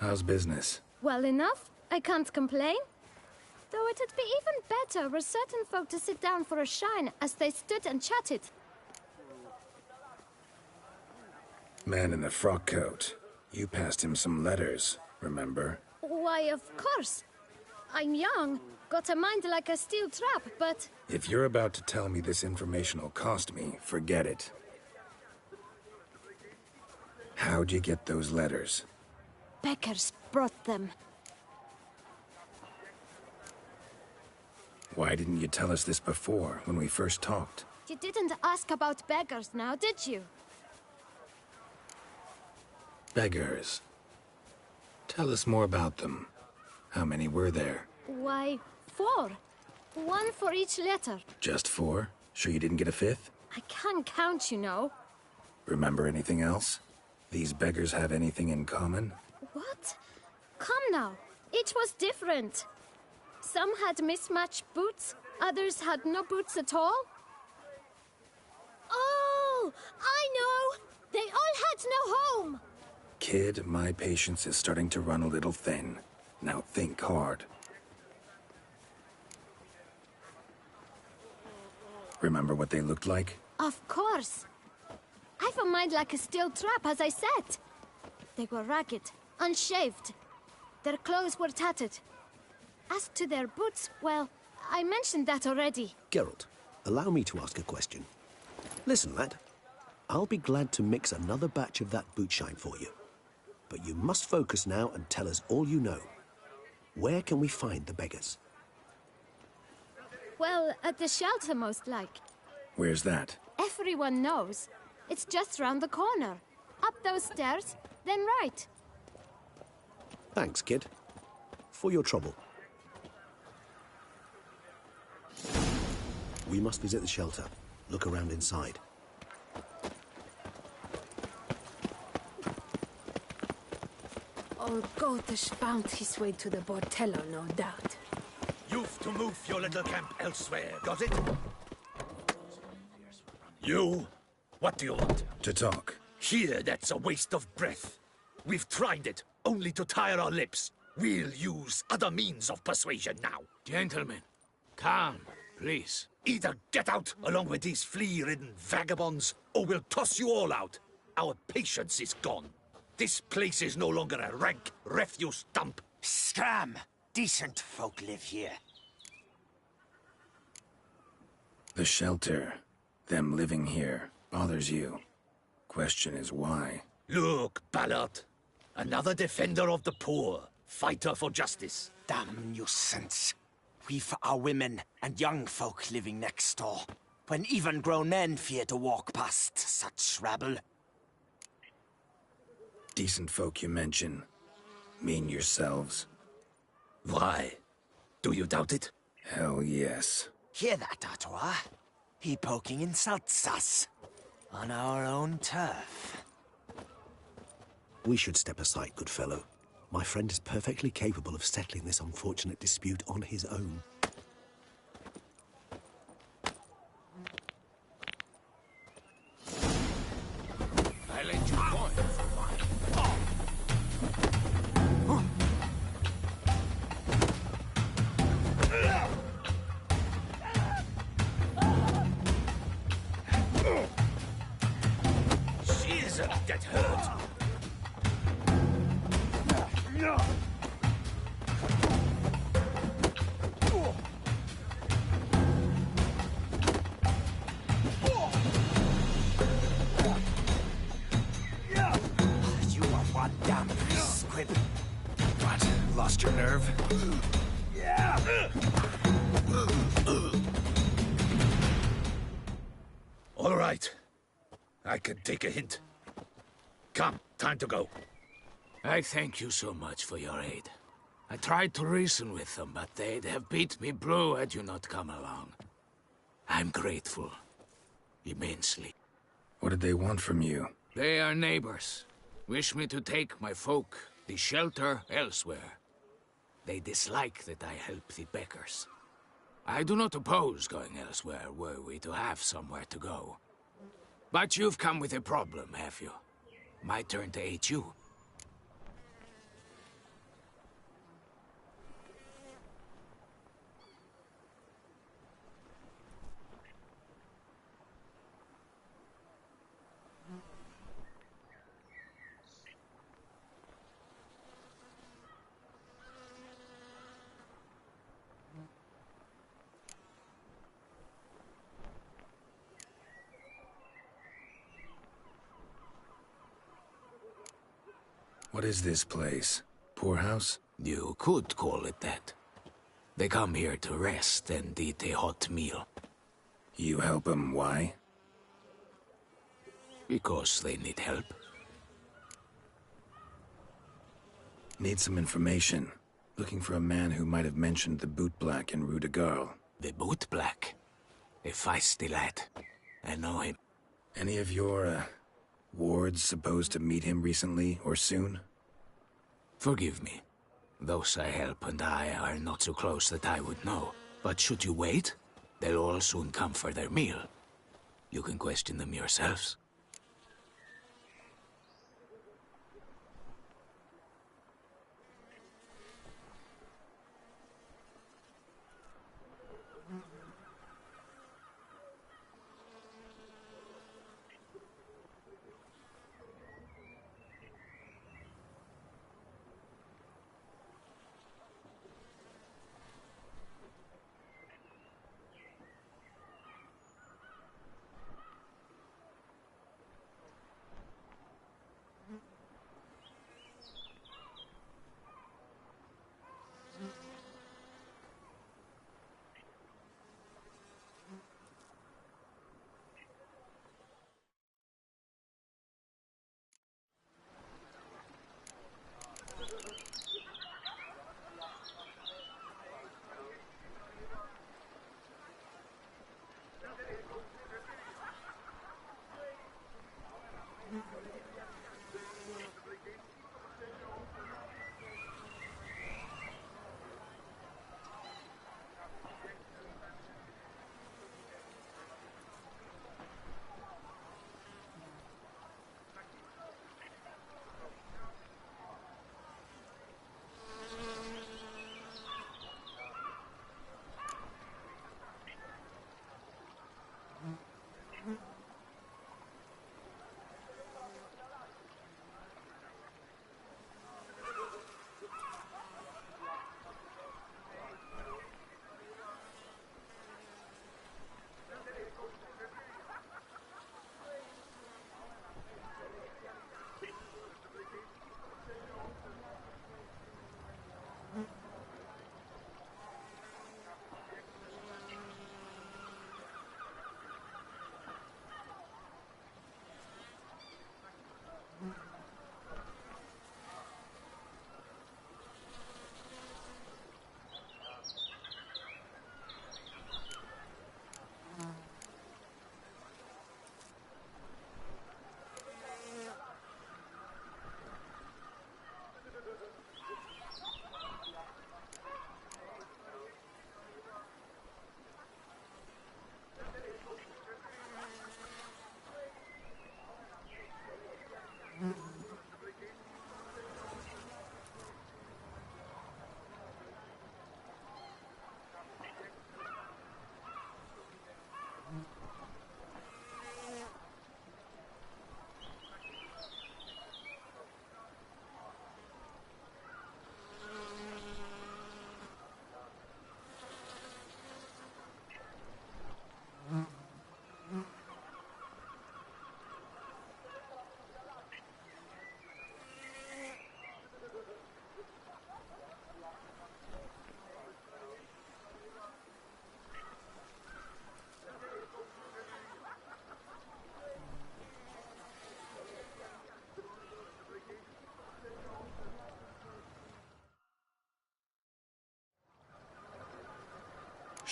How's business? Well enough. I can't complain. Though it'd be even better were certain folk to sit down for a shine as they stood and chatted. Man in the frock coat. You passed him some letters, remember? Why, of course. I'm young, got a mind like a steel trap, but... If you're about to tell me this information will cost me, forget it. How'd you get those letters? Beggars brought them. Why didn't you tell us this before, when we first talked? You didn't ask about beggars now, did you? Beggars. Tell us more about them. How many were there? Why, 4. 1 for each letter. Just 4? Sure you didn't get a 5th? I can't count, you know. Remember anything else? These beggars have anything in common? What? Come now. Each was different. Some had mismatched boots, others had no boots at all. Oh, I know! They all had no home! Kid, my patience is starting to run a little thin. Now think hard. Remember what they looked like? Of course. I've a mind like a steel trap, as I said. They were ragged, unshaved. Their clothes were tattered. As to their boots, well, I mentioned that already. Geralt, allow me to ask a question. Listen, lad. I'll be glad to mix another batch of that boot shine for you. But you must focus now and tell us all you know. Where can we find the beggars? Well, at the shelter, most like. Where's that? Everyone knows. It's just round the corner. Up those stairs, then right. Thanks, kid. For your trouble. We must visit the shelter. Look around inside. Old Gotish found his way to the Bordello, no doubt. You've to move your little camp elsewhere, got it? You? What do you want? To talk. Here, that's a waste of breath. We've tried it, only to tire our lips. We'll use other means of persuasion now. Gentlemen, calm, please. Either get out along with these flea-ridden vagabonds, or we'll toss you all out. Our patience is gone. This place is no longer a rank refuse dump. Scram! Decent folk live here. The shelter, them living here, bothers you. Question is why? Look, Ballard. Another defender of the poor. Fighter for justice. Damn nuisance. We've our women and young folk living next door, when even grown men fear to walk past such rabble. decent folk you mention mean yourselves? Why? Do you doubt it? Hell yes. Hear that, Artois? He poking insults us. On our own turf. We should step aside, good fellow. My friend is perfectly capable of settling this unfortunate dispute on his own. I let you point for one. She isn't get hurt. You are one damn squib. What? Lost your nerve? All right. I can take a hint. Come, time to go. I thank you so much for your aid. I tried to reason with them, but they'd have beat me blue had you not come along. I'm grateful. Immensely. What did they want from you? They are neighbors. Wish me to take my folk, the shelter, elsewhere. They dislike that I help the beggars. I do not oppose going elsewhere, were we to have somewhere to go. But you've come with a problem, have you? My turn to aid you. What is this place? Poorhouse? You could call it that. They come here to rest and eat a hot meal. You help them, why? Because they need help. Need some information. Looking for a man who might have mentioned the boot black in Rue de Garl. The boot black? A feisty lad. I know him. Any of your, wards supposed to meet him recently or soon? Forgive me. Those I help and I are not so close that I would know. But should you wait, they'll all soon come for their meal. You can question them yourselves.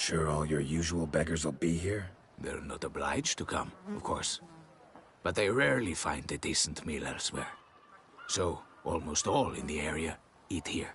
Sure all your usual beggars will be here? They're not obliged to come, of course. But they rarely find a decent meal elsewhere. So, almost all in the area eat here.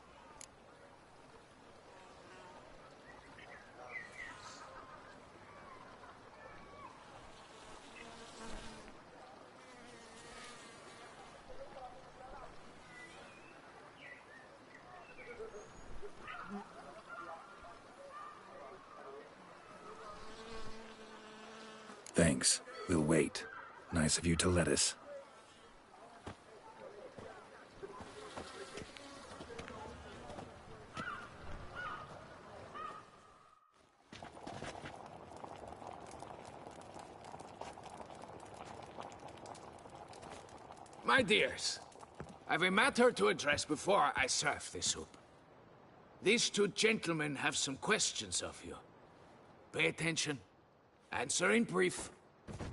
Thanks. We'll wait. Nice of you to let us. My dears, I've a matter to address before I serve the soup. These two gentlemen have some questions of you. Pay attention. Answer in brief.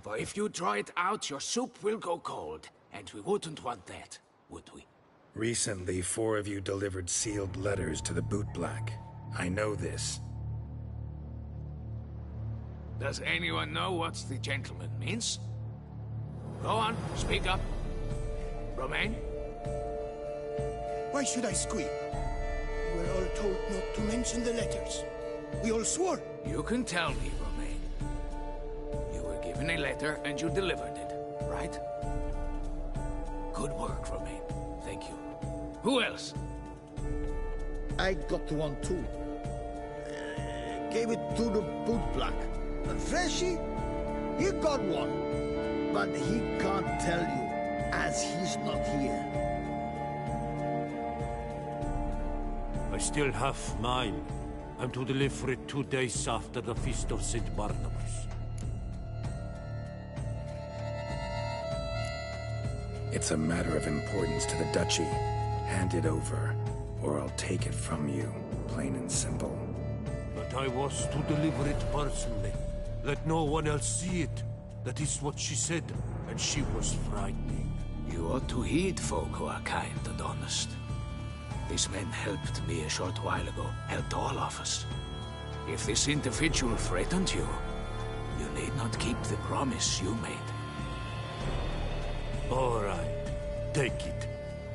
For if you draw it out, your soup will go cold. And we wouldn't want that, would we? Recently, 4 of you delivered sealed letters to the bootblack. I know this. Does anyone know what the gentleman means? Go on, speak up. Romain? Why should I squeal? We were all told not to mention the letters. We all swore. You can tell me, Romain. You were given a letter and you delivered it, right? Good work, Romain. Thank you. Who else? I got one too. Gave it to the bootblack. And Freshy, he got one. But he can't tell you, as he's not here. I still have mine. I'm to deliver it 2 days after the Feast of St. Barnabas. It's a matter of importance to the Duchy. Hand it over, or I'll take it from you, plain and simple. But I was to deliver it personally. Let no one else see it. That is what she said, and she was frightening. You ought to heed folk who are kind and honest. These men helped me a short while ago, helped all of us. If this individual threatened you, you need not keep the promise you made. All right, take it.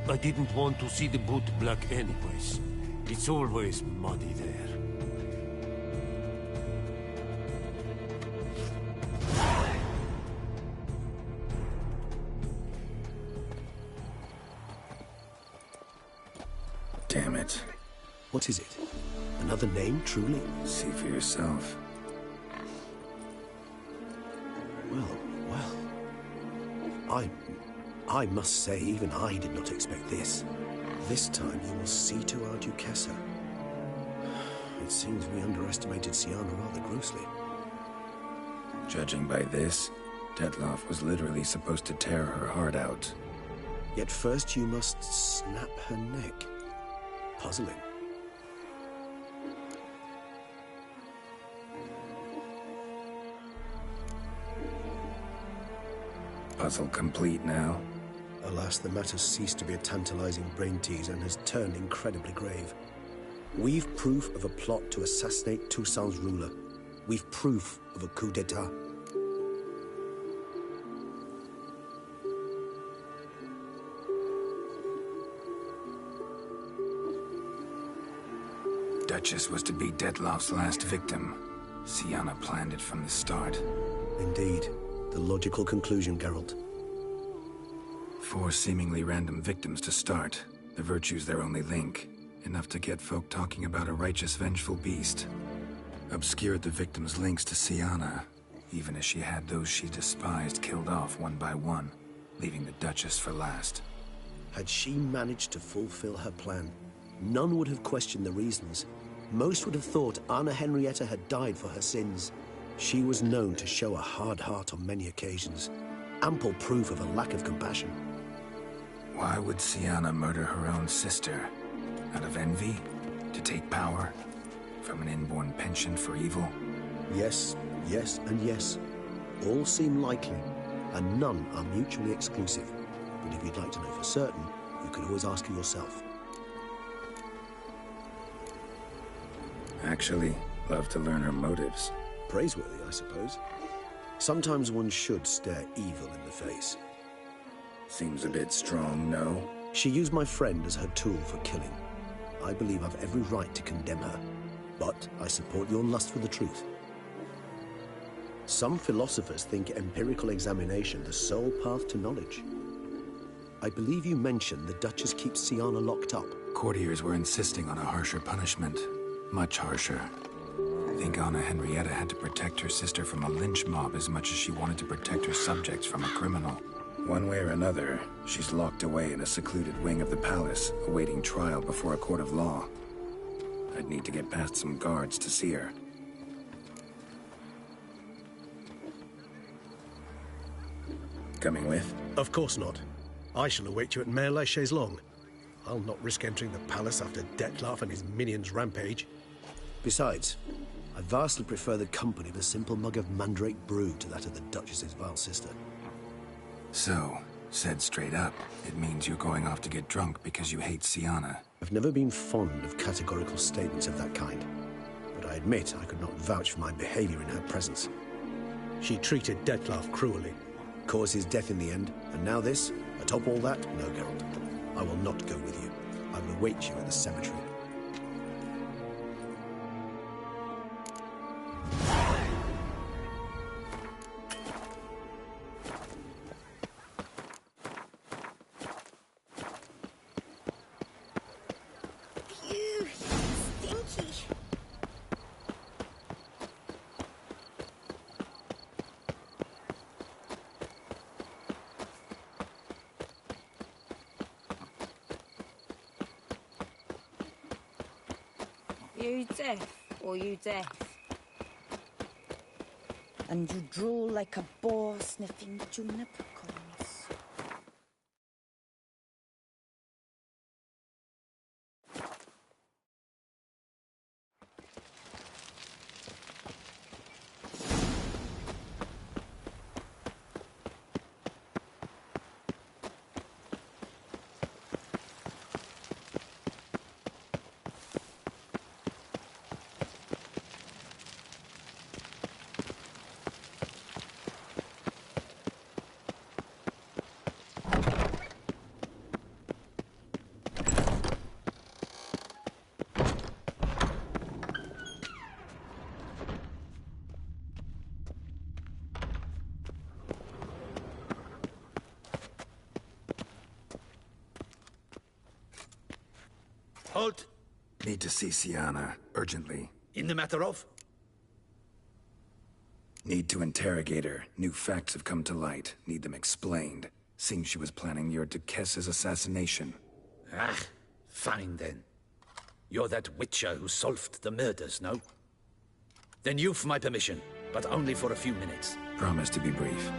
I didn't want to see the bootblack anyways. It's always muddy there. Damn it. What is it? Another name, truly? See for yourself. Well. I must say, even I did not expect this. This time you will see to our Duchessa. It seems we underestimated Sienna rather grossly. Judging by this, Detloff was literally supposed to tear her heart out. Yet first you must snap her neck. Puzzling. Puzzle complete now. Alas, the matter's ceased to be a tantalizing brain tease and has turned incredibly grave. We've proof of a plot to assassinate Toussaint's ruler. We've proof of a coup d'etat. Duchess was to be Detloff's last victim. Sienna planned it from the start. Indeed. The logical conclusion, Geralt. 4 seemingly random victims to start. The virtue's their only link. Enough to get folk talking about a righteous, vengeful beast. Obscured the victims' links to Sienna, even as she had those she despised killed off one by one, leaving the Duchess for last. Had she managed to fulfill her plan, none would have questioned the reasons. Most would have thought Anna Henrietta had died for her sins. She was known to show a hard heart on many occasions. Ample proof of a lack of compassion. Why would Sienna murder her own sister? Out of envy? To take power? From an inborn penchant for evil? Yes, yes, and yes. All seem likely, and none are mutually exclusive. But if you'd like to know for certain, you can always ask her yourself. Actually, Love to learn her motives. Praiseworthy, I suppose. Sometimes one should stare evil in the face. Seems a bit strong, no? She used my friend as her tool for killing. I believe I've every right to condemn her, but I support your lust for the truth. Some philosophers think empirical examination the sole path to knowledge. I believe you mentioned the Duchess keeps Siana locked up. Courtiers were insisting on a harsher punishment. Much harsher. I think Anna Henrietta had to protect her sister from a lynch mob as much as she wanted to protect her subjects from a criminal. One way or another, she's locked away in a secluded wing of the palace, awaiting trial before a court of law. I'd need to get past some guards to see her. Coming with? Of course not. I shall await you at Mare la Chaise-Longue. I'll not risk entering the palace after Dettlaff and his minions rampage. Besides, I vastly prefer the company of a simple mug of mandrake brew to that of the Duchess's vile sister. So, said straight up, it means you're going off to get drunk because you hate Siana. I've never been fond of categorical statements of that kind, but I admit I could not vouch for my behavior in her presence. She treated Dettlaff cruelly, caused his death in the end, and now this? Atop all that, no, Geralt. I will not go with you. I will await you at the cemetery. Phew, stinky. You deaf, or you deaf? And you drool like a boar sniffing juniper cones. Halt! Need to see Siana, urgently. In the matter of? Need to interrogate her. New facts have come to light. Need them explained. Seems she was planning your Duquesse's assassination. Ah, fine then. You're that witcher who solved the murders, no? Then you've my permission, but only for a few minutes. Promise to be brief.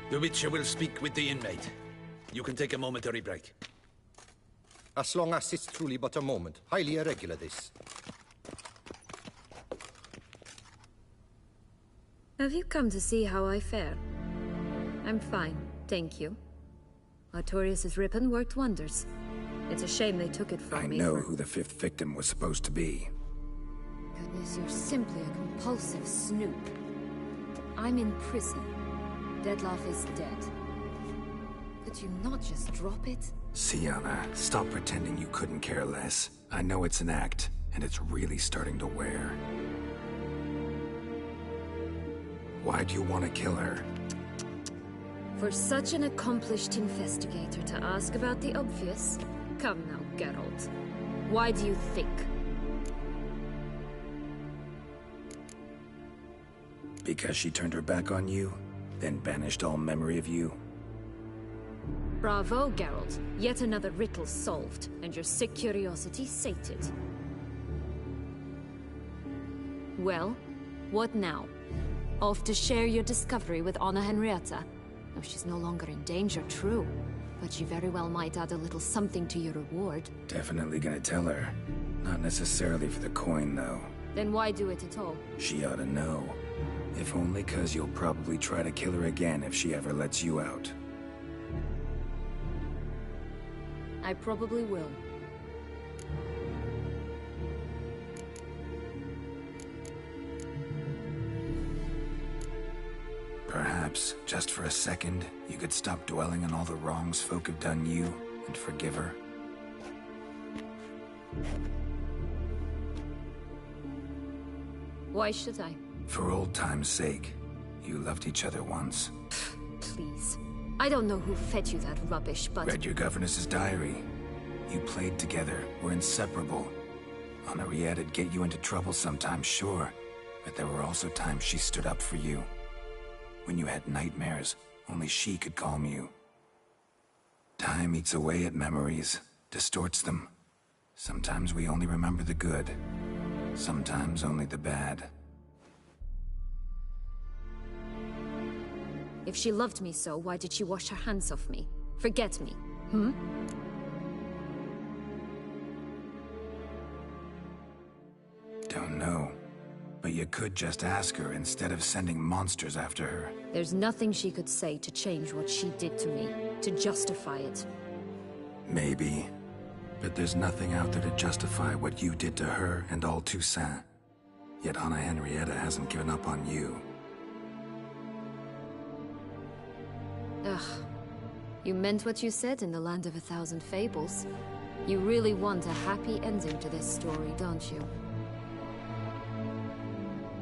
The Witcher will speak with the inmate. You can take a momentary break. As long as it's truly but a moment. Highly irregular, this. Have you come to see how I fare? I'm fine, thank you. Artorius' ribbon worked wonders. It's a shame they took it from me. I know who the fifth victim was supposed to be. Goodness, you're simply a compulsive snoop. I'm in prison. Dettlaff is dead. Could you not just drop it? Siana, stop pretending you couldn't care less. I know it's an act, and it's really starting to wear. Why do you want to kill her? For such an accomplished investigator to ask about the obvious? Come now, Geralt. Why do you think? Because she turned her back on you, then banished all memory of you? Bravo, Geralt. Yet another riddle solved, and your sick curiosity sated. Well, what now? Off to share your discovery with Anna Henrietta? Oh, she's no longer in danger, true. But she very well might add a little something to your reward. Definitely gonna tell her. Not necessarily for the coin, though. Then why do it at all? She ought to know. If only 'cause you'll probably try to kill her again if she ever lets you out. I probably will. Perhaps, just for a second, you could stop dwelling on all the wrongs folk have done you and forgive her. Why should I? For old time's sake. You loved each other once. Please. I don't know who fed you that rubbish, but... Read your governess's diary. You played together, were inseparable. Henriette'd get you into trouble sometimes, sure. But there were also times she stood up for you. When you had nightmares, only she could calm you. Time eats away at memories, distorts them. Sometimes we only remember the good. Sometimes only the bad. If she loved me so, why did she wash her hands off me? Forget me, hmm? Don't know. But you could just ask her instead of sending monsters after her. There's nothing she could say to change what she did to me, to justify it. Maybe. But there's nothing out there to justify what you did to her and all Toussaint. Yet Anna Henrietta hasn't given up on you. Ugh. You meant what you said in the Land of 1,000 Fables. You really want a happy ending to this story, don't you?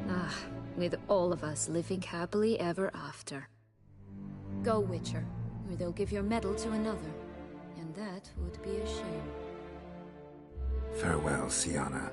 Ah, with all of us living happily ever after. Go, Witcher, or they'll give your medal to another. And that would be a shame. Farewell, Siana.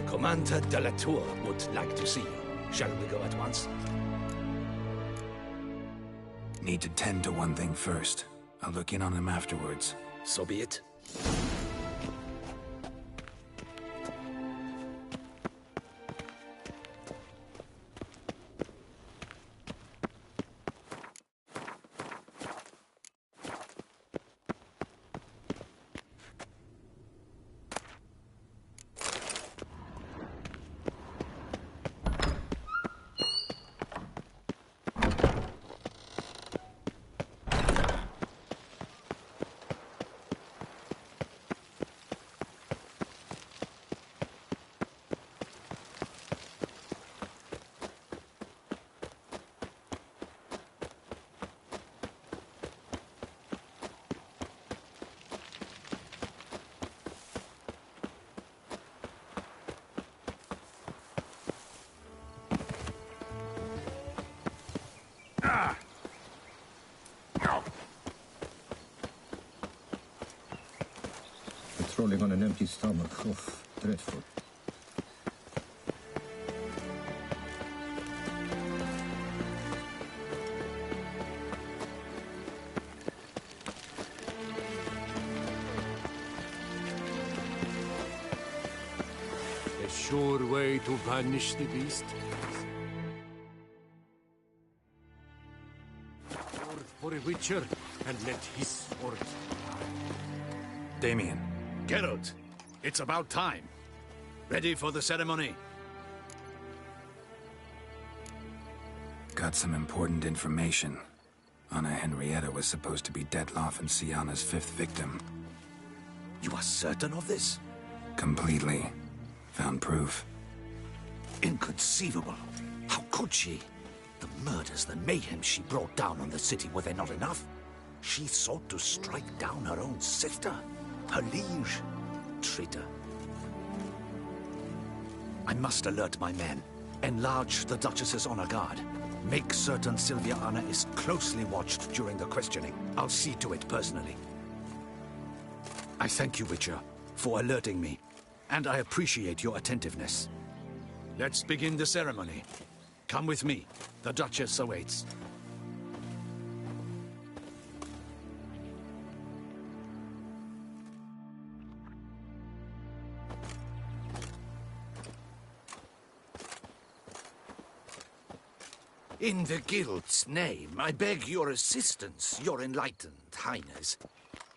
Commander de la Tour would like to see you. Shall we go at once? Need to tend to one thing first. I'll look in on him afterwards. So be it. Patrolling on an empty stomach. Oh, dreadful. A sure way to banish the beast. Sword for a witcher, and let his sword. Damien. Geralt, it's about time. Ready for the ceremony? Got some important information. Anna Henrietta was supposed to be Detloff and Siana's 5th victim. You are certain of this? Completely. Found proof. Inconceivable. How could she? The murders, the mayhem she brought down on the city, were they not enough? She sought to strike down her own sister, her liege. Traitor. I must alert my men. Enlarge the Duchess's honor guard. Make certain Sylvia Anna is closely watched during the questioning. I'll see to it personally. I thank you, Witcher, for alerting me, and I appreciate your attentiveness. Let's begin the ceremony. Come with me. The Duchess awaits. In the Guild's name, I beg your assistance, your enlightened highness.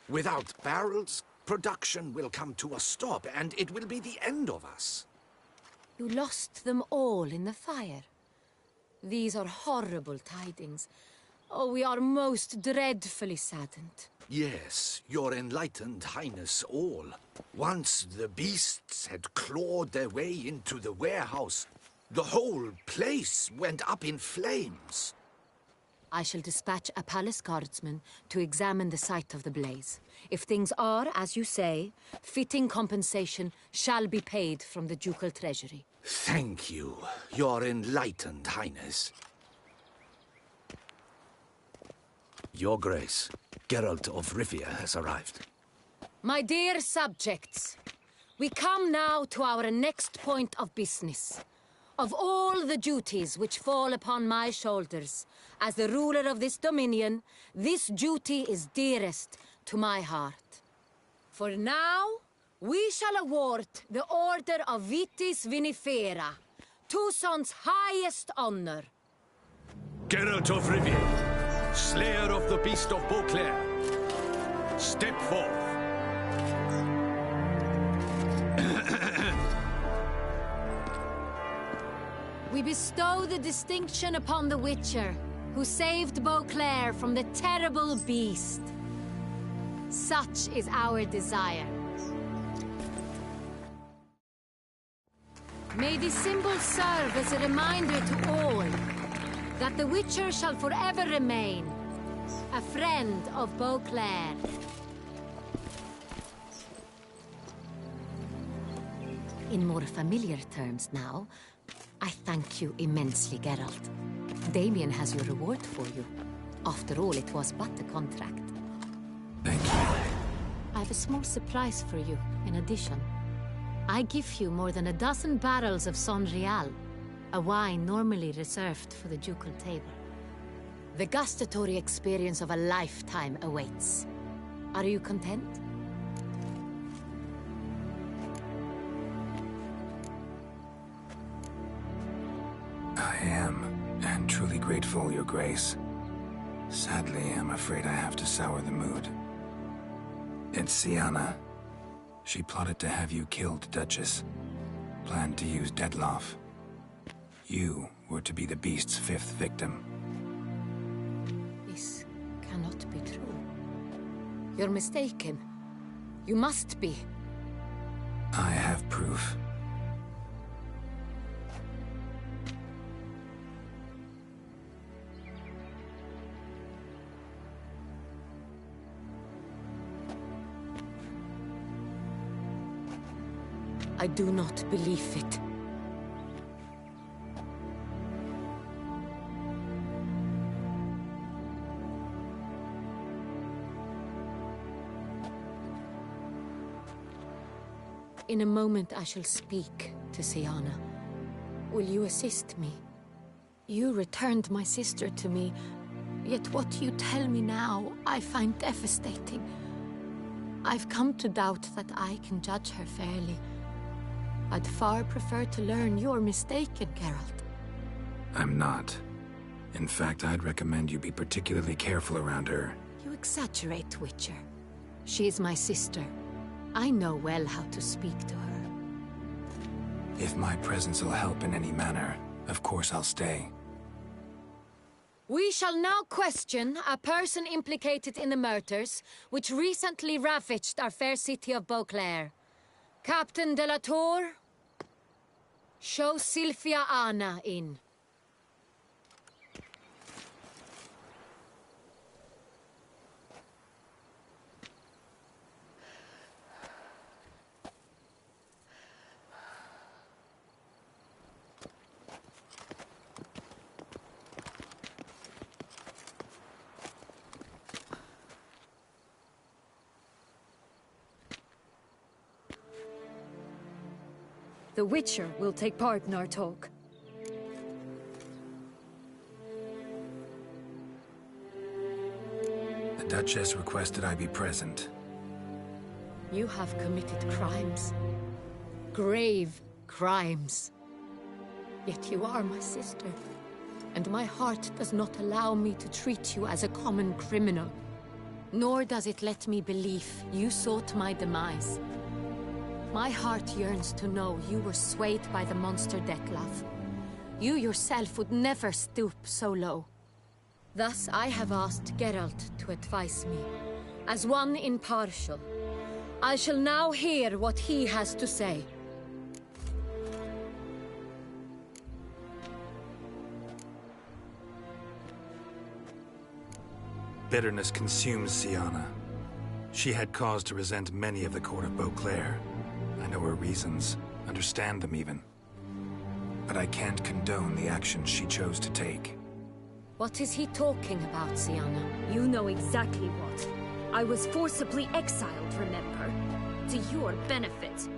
Without barrels, production will come to a stop, and it will be the end of us. You lost them all in the fire. These are horrible tidings. Oh, we are most dreadfully saddened. Yes, your enlightened highness all. Once the beasts had clawed their way into the warehouse, the whole place went up in flames. I shall dispatch a palace guardsman to examine the site of the blaze. If things are, as you say, fitting compensation shall be paid from the ducal treasury. Thank you, your enlightened highness. Your Grace, Geralt of Rivia has arrived. My dear subjects, we come now to our next point of business. Of all the duties which fall upon my shoulders, as the ruler of this dominion, this duty is dearest to my heart. For now, we shall award the Order of Vitis Vinifera, Tucson's highest honor. Geralt of Rivia, Slayer of the Beast of Beauclair, step forth. We bestow the distinction upon the Witcher, who saved Beauclair from the terrible beast. Such is our desire. May this symbol serve as a reminder to all that the Witcher shall forever remain a friend of Beauclair. In more familiar terms now, I thank you immensely, Geralt. Damien has your reward for you. After all, it was but a contract. Thank you. I have a small surprise for you, in addition. I give you more than a dozen barrels of Son Real, a wine normally reserved for the ducal table. The gustatory experience of a lifetime awaits. Are you content? I am, and truly grateful, Your Grace. Sadly, I'm afraid I have to sour the mood. It's Sienna. She plotted to have you killed, Duchess. Planned to use Detloff. You were to be the beast's fifth victim. This cannot be true. You're mistaken. You must be. I have proof. I do not believe it. In a moment I shall speak to Sienna. Will you assist me? You returned my sister to me, yet what you tell me now I find devastating. I've come to doubt that I can judge her fairly. I'd far prefer to learn you're mistaken, Geralt. I'm not. In fact, I'd recommend you be particularly careful around her. You exaggerate, Witcher. She is my sister. I know well how to speak to her. If my presence will help in any manner, of course I'll stay. We shall now question a person implicated in the murders which recently ravaged our fair city of Beauclair. Captain de la Tour, show Sylvia Anna in. The Witcher will take part in our talk. The Duchess requested I be present. You have committed crimes. Grave crimes. Yet you are my sister. and my heart does not allow me to treat you as a common criminal. Nor does it let me believe you sought my demise. My heart yearns to know you were swayed by the monster Dettlaff. You yourself would never stoop so low. Thus I have asked Geralt to advise me, as one impartial. I shall now hear what he has to say. Bitterness consumes Siana. She had cause to resent many of the court of Beauclair. I know her reasons, understand them even. But I can't condone the actions she chose to take. What is he talking about, Siana? You know exactly what. I was forcibly exiled, remember? To your benefit.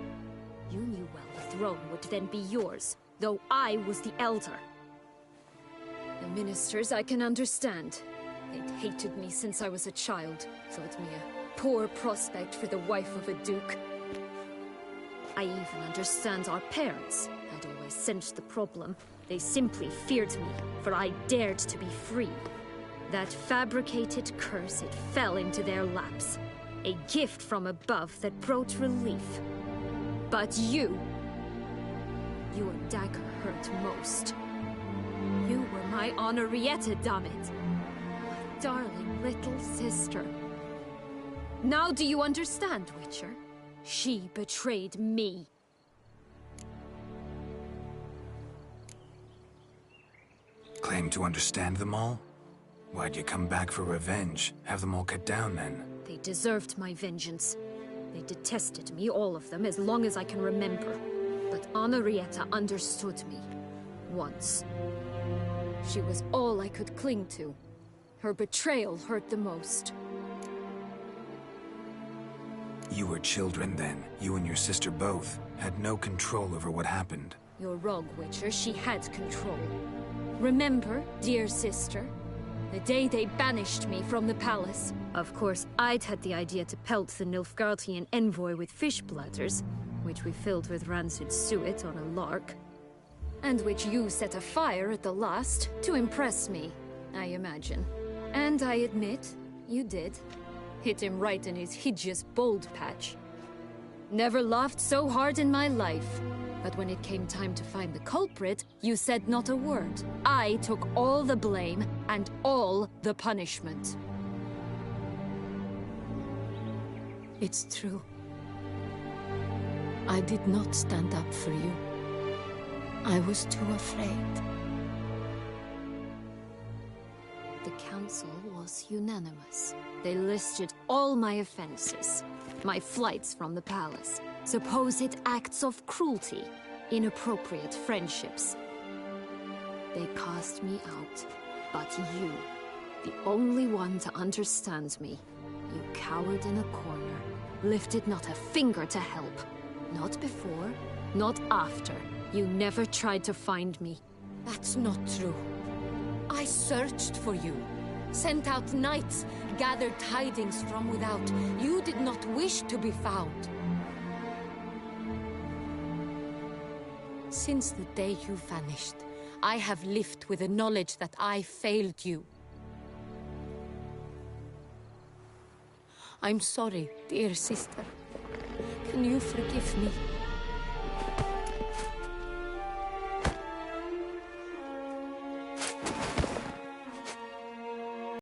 You knew well the throne would then be yours, though I was the elder. The ministers I can understand. They'd hated me since I was a child, thought me a poor prospect for the wife of a duke. I even understand our parents. I'd always sensed the problem. They simply feared me, for I dared to be free. That fabricated curse, it fell into their laps. A gift from above that brought relief. But you... your dagger hurt most. You were my Henrietta, damn it. My darling little sister. Now do you understand, Witcher? She betrayed me. Claim to understand them all? Why'd you come back for revenge? Have them all cut down then? They deserved my vengeance. They detested me, all of them, as long as I can remember. But Henrietta understood me. Once. She was all I could cling to. Her betrayal hurt the most. You were children then. You and your sister both had no control over what happened. You're wrong, Witcher. She had control. Remember, dear sister? The day they banished me from the palace. Of course, I'd had the idea to pelt the Nilfgaardian envoy with fish bladders, which we filled with rancid suet on a lark. And which you set afire at the last, to impress me, I imagine. And I admit, you did. Hit him right in his hideous bald patch. Never laughed so hard in my life. But when it came time to find the culprit, you said not a word. I took all the blame and all the punishment. It's true. I did not stand up for you. I was too afraid. The council was unanimous. They listed all my offenses. My flights from the palace. Supposed acts of cruelty. Inappropriate friendships. They cast me out. But you, the only one to understand me, you cowered in a corner, lifted not a finger to help. Not before, not after. You never tried to find me. That's not true. I searched for you. Sent out knights, gathered tidings from without. You did not wish to be found. Since the day you vanished, I have lived with the knowledge that I failed you. I'm sorry, dear sister. Can you forgive me?